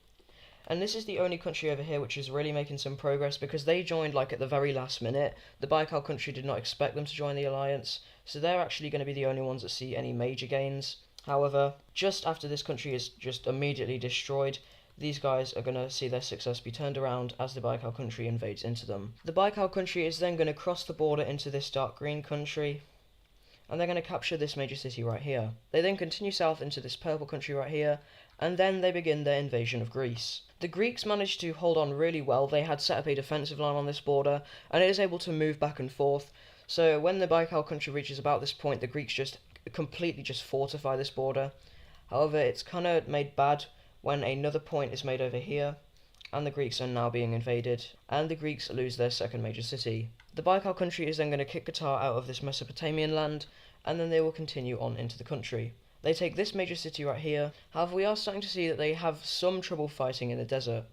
And this is the only country over here which is really making some progress, because they joined like at the very last minute. The Baikal country did not expect them to join the alliance, so they're actually going to be the only ones that see any major gains. However, just after this country is just immediately destroyed, these guys are going to see their success be turned around as the Baikal country invades into them. The Baikal country is then going to cross the border into this dark green country, and they're going to capture this major city right here. They then continue south into this purple country right here, and then they begin their invasion of Greece. The Greeks managed to hold on really well. They had set up a defensive line on this border, and it is able to move back and forth. So when the Baikal country reaches about this point, the Greeks just completely fortify this border. However, it's kind of made bad when another point is made over here, and the Greeks are now being invaded, and the Greeks lose their second major city. The Baikal country is then going to kick Qatar out of this Mesopotamian land, and then they will continue on into the country. They take this major city right here. However, we are starting to see that they have some trouble fighting in the desert.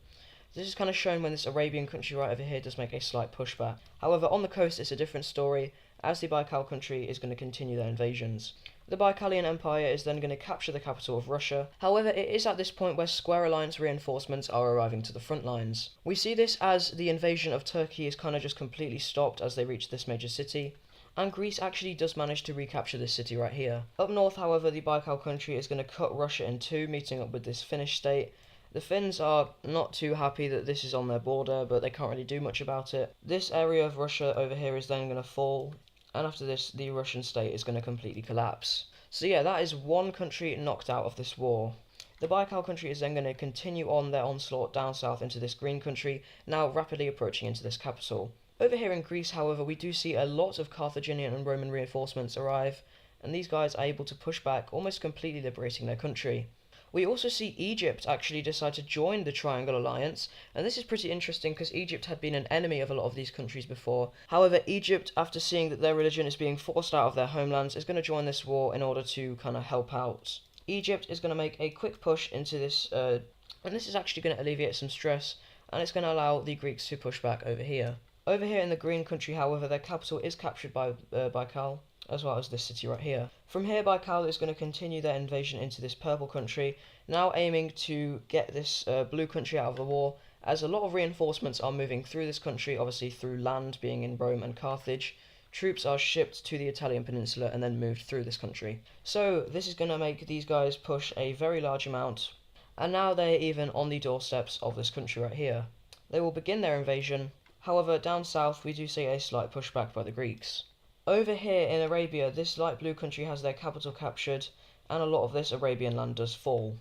This is kind of shown when this Arabian country right over here does make a slight pushback. However, on the coast it's a different story, as the Baikal country is going to continue their invasions. The Baikalian Empire is then going to capture the capital of Russia. However, it is at this point where Square Alliance reinforcements are arriving to the front lines. We see this as the invasion of Turkey is kind of just completely stopped as they reach this major city, and Greece actually does manage to recapture this city right here. Up north, however, the Baikal country is going to cut Russia in two, meeting up with this Finnish state. The Finns are not too happy that this is on their border, but they can't really do much about it. This area of Russia over here is then going to fall, and after this, the Russian state is going to completely collapse. So yeah, that is one country knocked out of this war. The Baikal country is then going to continue on their onslaught down south into this green country, now rapidly approaching into this capital. Over here in Greece, however, we do see a lot of Carthaginian and Roman reinforcements arrive, and these guys are able to push back, almost completely liberating their country. We also see Egypt actually decide to join the Triangle Alliance, and this is pretty interesting because Egypt had been an enemy of a lot of these countries before. However, Egypt, after seeing that their religion is being forced out of their homelands, is going to join this war in order to kind of help out. Egypt is going to make a quick push into this, and this is actually going to alleviate some stress, and it's going to allow the Greeks to push back over here. Over here in the green country, however, their capital is captured by Baikal, as well as this city right here. From here, Baikal is going to continue their invasion into this purple country, now aiming to get this blue country out of the war, as a lot of reinforcements are moving through this country, obviously through land, being in Rome and Carthage. Troops are shipped to the Italian peninsula and then moved through this country. So this is going to make these guys push a very large amount, and now they're even on the doorsteps of this country right here. They will begin their invasion. However, down south we do see a slight pushback by the Greeks. Over here in Arabia, this light blue country has their capital captured, and a lot of this Arabian land does fall.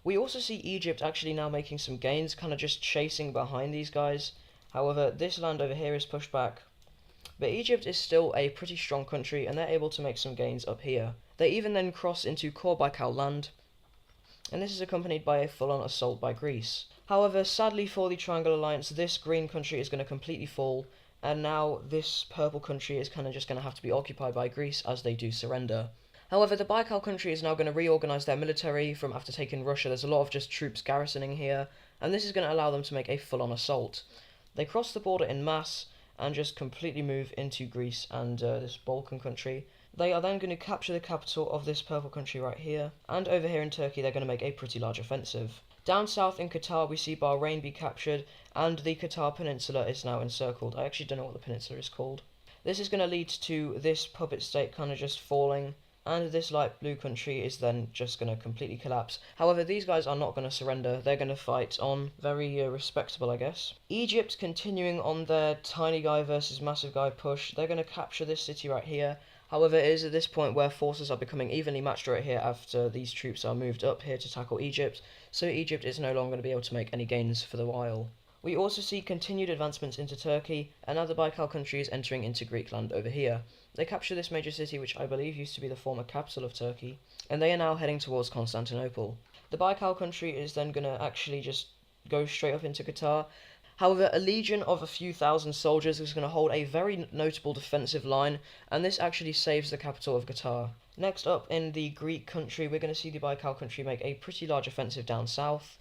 We also see Egypt actually now making some gains, kind of just chasing behind these guys. However, this land over here is pushed back. But Egypt is still a pretty strong country, and they're able to make some gains up here. They even then cross into core Baikal land, and this is accompanied by a full-on assault by Greece. However, sadly for the Triangle Alliance, this green country is going to completely fall, and now this purple country is kind of just going to have to be occupied by Greece as they do surrender. However, the Baikal country is now going to reorganize their military from after taking Russia. There's a lot of just troops garrisoning here, and this is going to allow them to make a full-on assault. They cross the border in mass and just completely move into Greece and this Balkan country. They are then going to capture the capital of this purple country right here, and over here in Turkey they're going to make a pretty large offensive. Down south in Qatar we see Bahrain be captured, and the Qatar peninsula is now encircled. I actually don't know what the peninsula is called. This is going to lead to this puppet state kind of just falling, and this light blue country is then just going to completely collapse. However, these guys are not going to surrender. They're going to fight on. Very respectable, I guess. Egypt continuing on their tiny guy versus massive guy push. They're going to capture this city right here. However, it is at this point where forces are becoming evenly matched right here after these troops are moved up here to tackle Egypt, so Egypt is no longer going to be able to make any gains for the while. We also see continued advancements into Turkey, and now the Baikal country is entering into Greek land over here. They capture this major city, which I believe used to be the former capital of Turkey, and they are now heading towards Constantinople. The Baikal country is then going to actually just go straight up into Qatar. However, a legion of a few thousand soldiers is going to hold a very notable defensive line, and this actually saves the capital of Qatar. Next up in the Greek country, we're going to see the Baikal country make a pretty large offensive down south,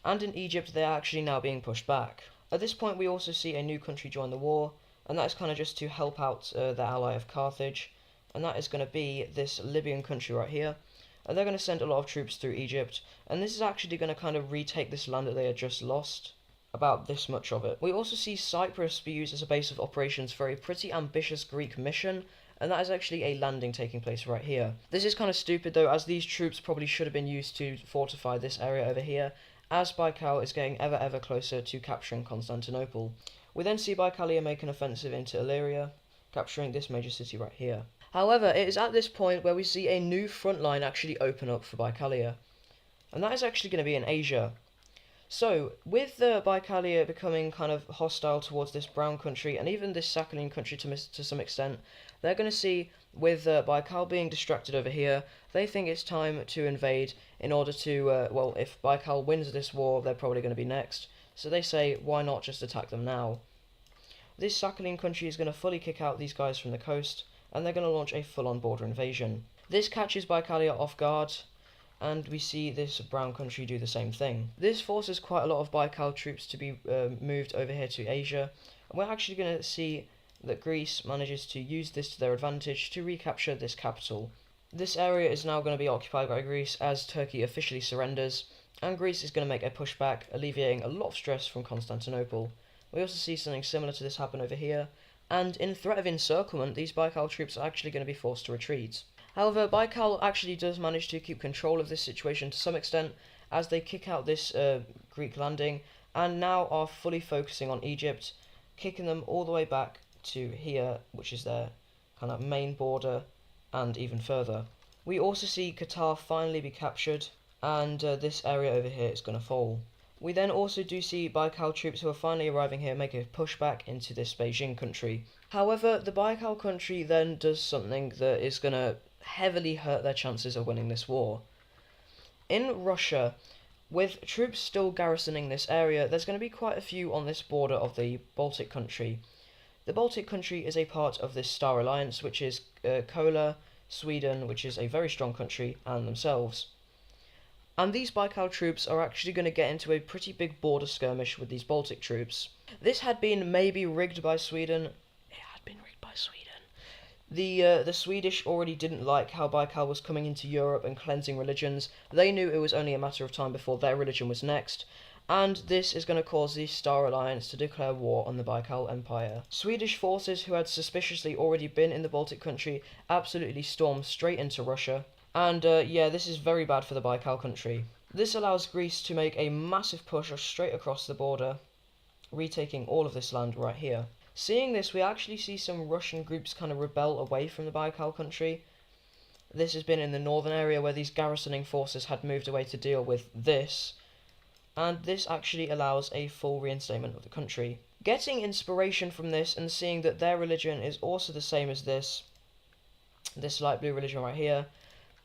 and in Egypt they are actually now being pushed back. At this point we also see a new country join the war, and that is kind of just to help out their ally of Carthage, and that is going to be this Libyan country right here. And they're going to send a lot of troops through Egypt, and this is actually going to kind of retake this land that they had just lost. About this much of it. We also see Cyprus be used as a base of operations for a pretty ambitious Greek mission, and that is actually a landing taking place right here. This is kind of stupid though, as these troops probably should have been used to fortify this area over here, as Baikal is getting ever closer to capturing Constantinople. We then see Baikalian make an offensive into Illyria, capturing this major city right here. However, it is at this point where we see a new front line actually open up for Baikalia, and that is actually going to be in Asia. So, with the Baikalia becoming kind of hostile towards this brown country, and even this Sakhalin country to some extent, they're going to see, with Baikal being distracted over here, they think it's time to invade in order to, well, if Baikal wins this war, they're probably going to be next. So they say, why not just attack them now? This Sakhalin country is going to fully kick out these guys from the coast, and they're going to launch a full-on border invasion. This catches Baikalia off guard, and we see this brown country do the same thing. This forces quite a lot of Baikal troops to be moved over here to Asia, and we're actually going to see that Greece manages to use this to their advantage to recapture this capital. This area is now going to be occupied by Greece as Turkey officially surrenders, and Greece is going to make a pushback, alleviating a lot of stress from Constantinople. We also see something similar to this happen over here, and in threat of encirclement, these Baikal troops are actually going to be forced to retreat. However, Baikal actually does manage to keep control of this situation to some extent, as they kick out this Greek landing, and now are fully focusing on Egypt, kicking them all the way back to here, which is their kind of main border, and even further. We also see Qatar finally be captured, and this area over here is going to fall. We then also do see Baikal troops who are finally arriving here make a pushback into this Beijing country. However, the Baikal country then does something that is going to heavily hurt their chances of winning this war. In Russia, with troops still garrisoning this area, there's going to be quite a few on this border of the Baltic country. The Baltic country is a part of this Star Alliance, which is Kola, Sweden, which is a very strong country, and themselves. And these Baikal troops are actually going to get into a pretty big border skirmish with these Baltic troops. This had been maybe rigged by Sweden. It had been rigged by Sweden. The Swedish already didn't like how Baikal was coming into Europe and cleansing religions. They knew it was only a matter of time before their religion was next, and this is going to cause the Star Alliance to declare war on the Baikal Empire. Swedish forces who had suspiciously already been in the Baltic country absolutely stormed straight into Russia, and yeah, this is very bad for the Baikal country. This allows Greece to make a massive push straight across the border, retaking all of this land right here. Seeing this, we actually see some Russian groups kind of rebel away from the Baikal country. This has been in the northern area where these garrisoning forces had moved away to deal with this, and this actually allows a full reinstatement of the country. Getting inspiration from this and seeing that their religion is also the same as this light blue religion right here,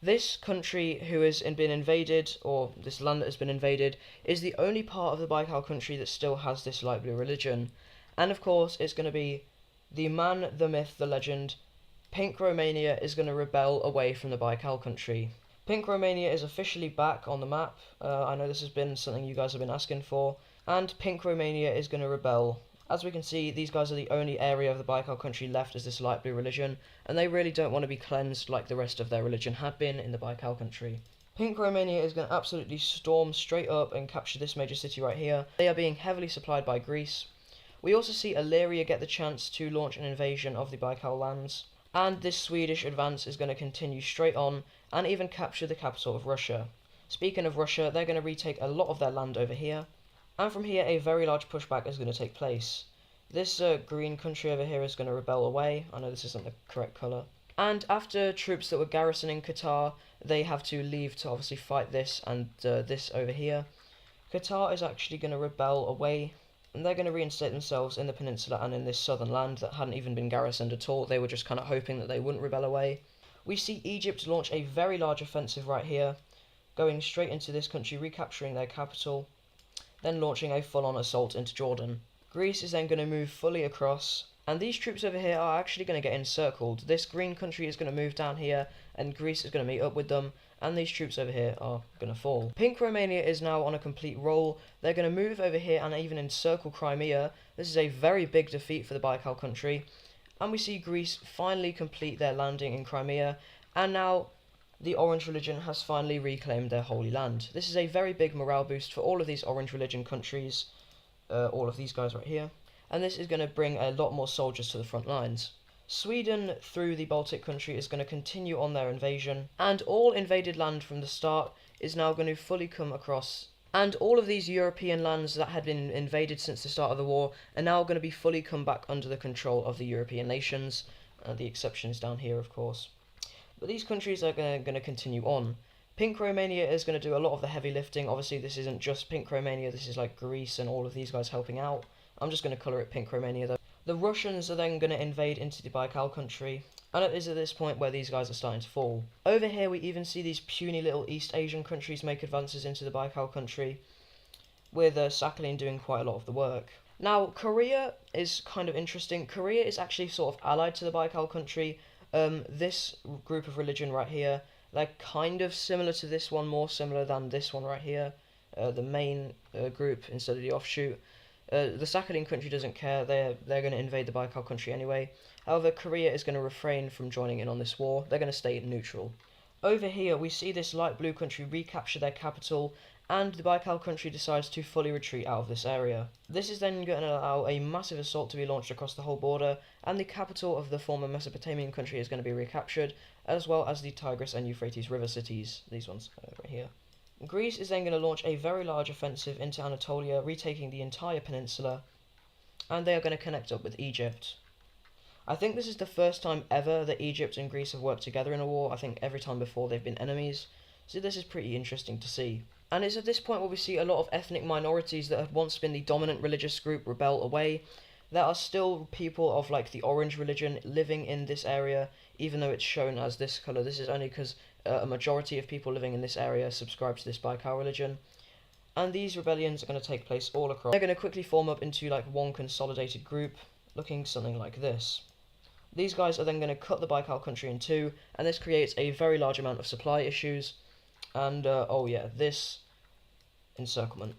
this country who has been invaded, or this land that has been invaded, is the only part of the Baikal country that still has this light blue religion. And of course, it's going to be the man, the myth, the legend. Pink Romania is going to rebel away from the Baikal country. Pink Romania is officially back on the map. I know this has been something you guys have been asking for. And Pink Romania is going to rebel. As we can see, these guys are the only area of the Baikal country left as this light blue religion, and they really don't want to be cleansed like the rest of their religion had been in the Baikal country. Pink Romania is going to absolutely storm straight up and capture this major city right here. They are being heavily supplied by Greece. We also see Illyria get the chance to launch an invasion of the Baikal lands, and this Swedish advance is going to continue straight on and even capture the capital of Russia. Speaking of Russia, they're going to retake a lot of their land over here, and from here a very large pushback is going to take place. This green country over here is going to rebel away. I know this isn't the correct colour. And after troops that were garrisoning Qatar, they have to leave to obviously fight this and this over here. Qatar is actually going to rebel away, and they're going to reinstate themselves in the peninsula and in this southern land that hadn't even been garrisoned at all. They were just kind of hoping that they wouldn't rebel away. We see Egypt launch a very large offensive right here, going straight into this country, recapturing their capital, then launching a full-on assault into Jordan. Greece is then going to move fully across, and these troops over here are actually going to get encircled. This green country is going to move down here, and Greece is going to meet up with them, and these troops over here are going to fall. Pink Romania is now on a complete roll. They're going to move over here and even encircle Crimea. This is a very big defeat for the Baikal country. And we see Greece finally complete their landing in Crimea, and now the Orange Religion has finally reclaimed their Holy Land. This is a very big morale boost for all of these Orange Religion countries, all of these guys right here, and this is going to bring a lot more soldiers to the front lines. Sweden, through the Baltic country, is going to continue on their invasion, and all invaded land from the start is now going to fully come across, and all of these European lands that had been invaded since the start of the war are now going to be fully come back under the control of the European nations, the exceptions down here of course. But these countries are going to continue on. Pink Romania is going to do a lot of the heavy lifting. Obviously this isn't just Pink Romania, this is like Greece and all of these guys helping out. I'm just going to colour it Pink Romania though. The Russians are then going to invade into the Baikal country, and it is at this point where these guys are starting to fall. Over here we even see these puny little East Asian countries make advances into the Baikal country, with Sakhalin doing quite a lot of the work. Now Korea is kind of interesting. Korea is actually sort of allied to the Baikal country. This group of religion right here, they're kind of similar to this one, more similar than this one right here, the main group instead of the offshoot. The Sakhalin country doesn't care, they're going to invade the Baikal country anyway. However, Korea is going to refrain from joining in on this war, they're going to stay neutral. Over here we see this light blue country recapture their capital, and the Baikal country decides to fully retreat out of this area. This is then going to allow a massive assault to be launched across the whole border, and the capital of the former Mesopotamian country is going to be recaptured, as well as the Tigris and Euphrates river cities, these ones right here. Greece is then going to launch a very large offensive into Anatolia, retaking the entire peninsula, and they are going to connect up with Egypt. I think this is the first time ever that Egypt and Greece have worked together in a war. I think every time before they've been enemies, so this is pretty interesting to see. And it's at this point where we see a lot of ethnic minorities that had once been the dominant religious group rebel away. There are still people of like the Orange religion living in this area, even though it's shown as this colour. This is only because a majority of people living in this area subscribe to this Baikal religion. And these rebellions are going to take place all across. They're going to quickly form up into like one consolidated group, looking something like this. These guys are then going to cut the Baikal country in two, and this creates a very large amount of supply issues. And, oh yeah, this encirclement.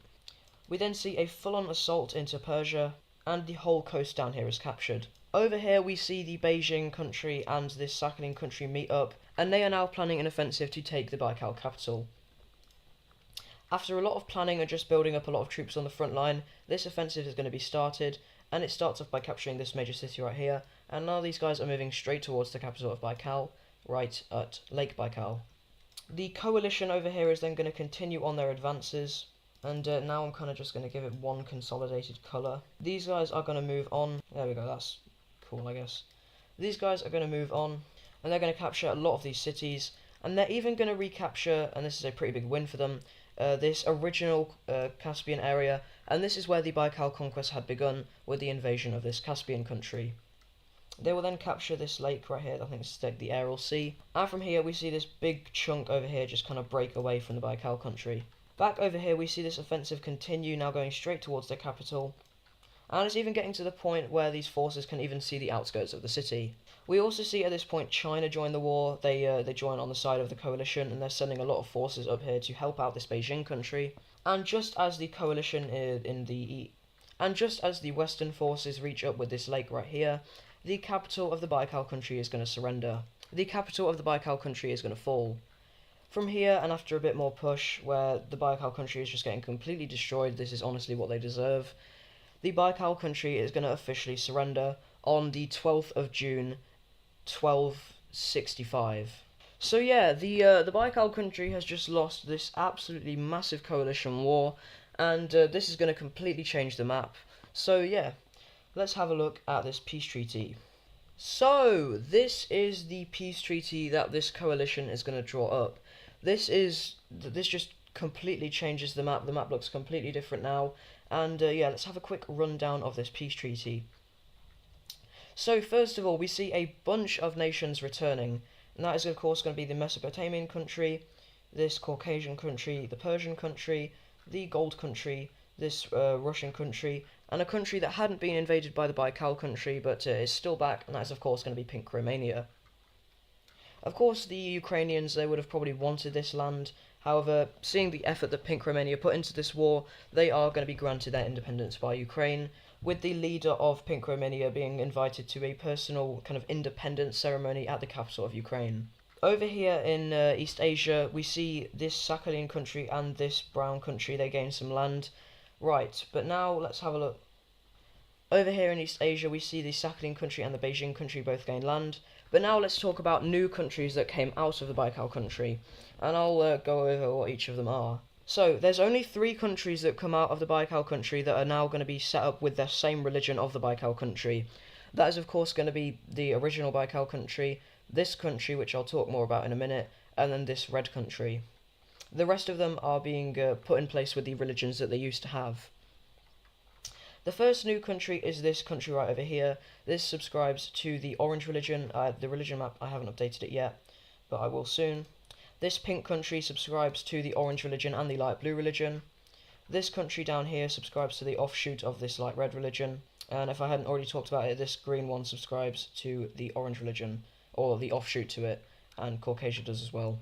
We then see a full-on assault into Persia, and the whole coast down here is captured. Over here we see the Beijing country and this Sakhalin country meet up, and they are now planning an offensive to take the Baikal capital. After a lot of planning and just building up a lot of troops on the front line, this offensive is going to be started, and it starts off by capturing this major city right here, and now these guys are moving straight towards the capital of Baikal, right at Lake Baikal. The coalition over here is then going to continue on their advances, and now I'm kind of just going to give it one consolidated colour. These guys are going to move on. There we go, that's cool, I guess. These guys are going to move on, and they're going to capture a lot of these cities, and they're even going to recapture, and this is a pretty big win for them, this original Caspian area, and this is where the Baikal conquest had begun with the invasion of this Caspian country. They will then capture this lake right here, I think it's the Aral Sea, and from here we see this big chunk over here just kind of break away from the Baikal country. Back over here we see this offensive continue, now going straight towards the capital, and it's even getting to the point where these forces can even see the outskirts of the city. We also see at this point China join the war. They join on the side of the coalition, and they're sending a lot of forces up here to help out this Beijing country. And just as the coalition and just as the Western forces reach up with this lake right here, the capital of the Baikal country is going to surrender. The capital of the Baikal country is going to fall. From here, and after a bit more push, where the Baikal country is just getting completely destroyed, this is honestly what they deserve, the Baikal country is going to officially surrender on the 12th of June, 1265. So yeah, the Baikal country has just lost this absolutely massive coalition war, and this is going to completely change the map. So yeah, let's have a look at this peace treaty. So this is the peace treaty that this coalition is going to draw up. This just completely changes the map. The map looks completely different now, and yeah, let's have a quick rundown of this peace treaty. So first of all, we see a bunch of nations returning, and that is of course going to be the Mesopotamian country, this Caucasian country, the Persian country, the Gold country, this Russian country, and a country that hadn't been invaded by the Baikal country but is still back, and that is of course going to be Pink Romania. Of course, the Ukrainians, they would have probably wanted this land. However, seeing the effort that Pink Romania put into this war, they are going to be granted their independence by Ukraine, with the leader of Pink Romania being invited to a personal kind of independence ceremony at the capital of Ukraine. Over here in East Asia, we see this Sakhalin country and this brown country, they gain some land. Right, but now let's have a look. Over here in East Asia, we see the Sakhalin country and the Beijing country both gain land. But now let's talk about new countries that came out of the Baikal country, and I'll go over what each of them are. So, there's only 3 countries that come out of the Baikal country that are now going to be set up with the same religion of the Baikal country. That is of course going to be the original Baikal country, this country, which I'll talk more about in a minute, and then this red country. The rest of them are being put in place with the religions that they used to have. The first new country is this country right over here. This subscribes to the orange religion. The religion map, I haven't updated it yet, but I will soon. This pink country subscribes to the orange religion and the light blue religion. This country down here subscribes to the offshoot of this light red religion. And if I hadn't already talked about it, this green one subscribes to the orange religion, or the offshoot to it, and Caucasia does as well.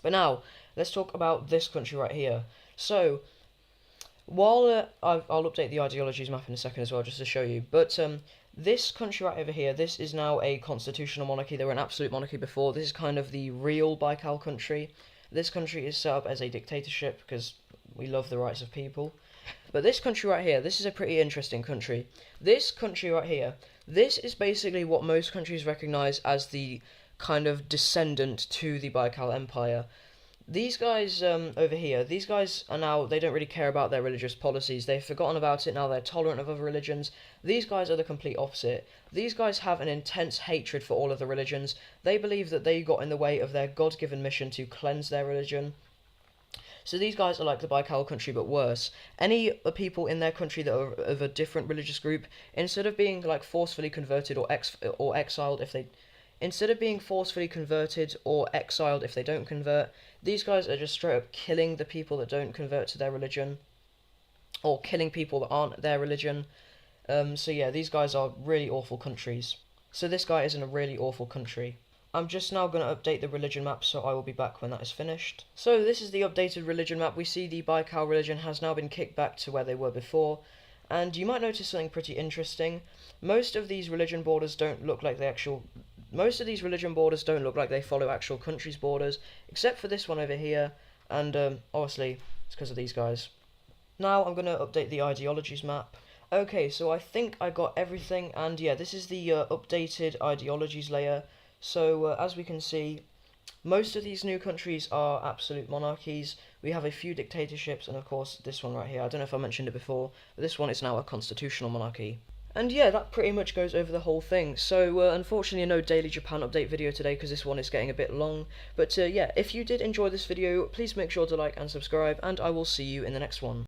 But now, let's talk about this country right here. So, while I'll update the ideologies map in a second as well, just to show you, but this country right over here, this is now a constitutional monarchy. They were an absolute monarchy before. This is kind of the real Baikal country. This country is set up as a dictatorship because we love the rights of people. But this country right here, this is a pretty interesting country. This country right here, this is basically what most countries recognize as the kind of descendant to the Baikal Empire. These guys over here, these guys are now, they don't really care about their religious policies. They've forgotten about it, now they're tolerant of other religions. These guys are the complete opposite. These guys have an intense hatred for all of the religions. They believe that they got in the way of their God-given mission to cleanse their religion. So these guys are like the Baikal country, but worse. Any people in their country that are of a different religious group, instead of being like forcefully converted or exiled Instead of being forcefully converted or exiled if they don't convert, these guys are just straight up killing the people that don't convert to their religion, or killing people that aren't their religion. So yeah, these guys are really awful countries. So this guy is in a really awful country. I'm just now going to update the religion map, so I will be back when that is finished. So this is the updated religion map. We see the Baikal religion has now been kicked back to where they were before. And you might notice something pretty interesting. Most of these religion borders don't look like they follow actual countries' borders, except for this one over here, and obviously it's because of these guys. Now I'm going to update the ideologies map. Okay, so I think I got everything, and yeah, this is the updated ideologies layer. So as we can see, most of these new countries are absolute monarchies. We have a few dictatorships, and of course this one right here. I don't know if I mentioned it before, but this one is now a constitutional monarchy. And yeah, that pretty much goes over the whole thing. So unfortunately no daily Japan update video today because this one is getting a bit long. But yeah, if you did enjoy this video, please make sure to like and subscribe, and I will see you in the next one.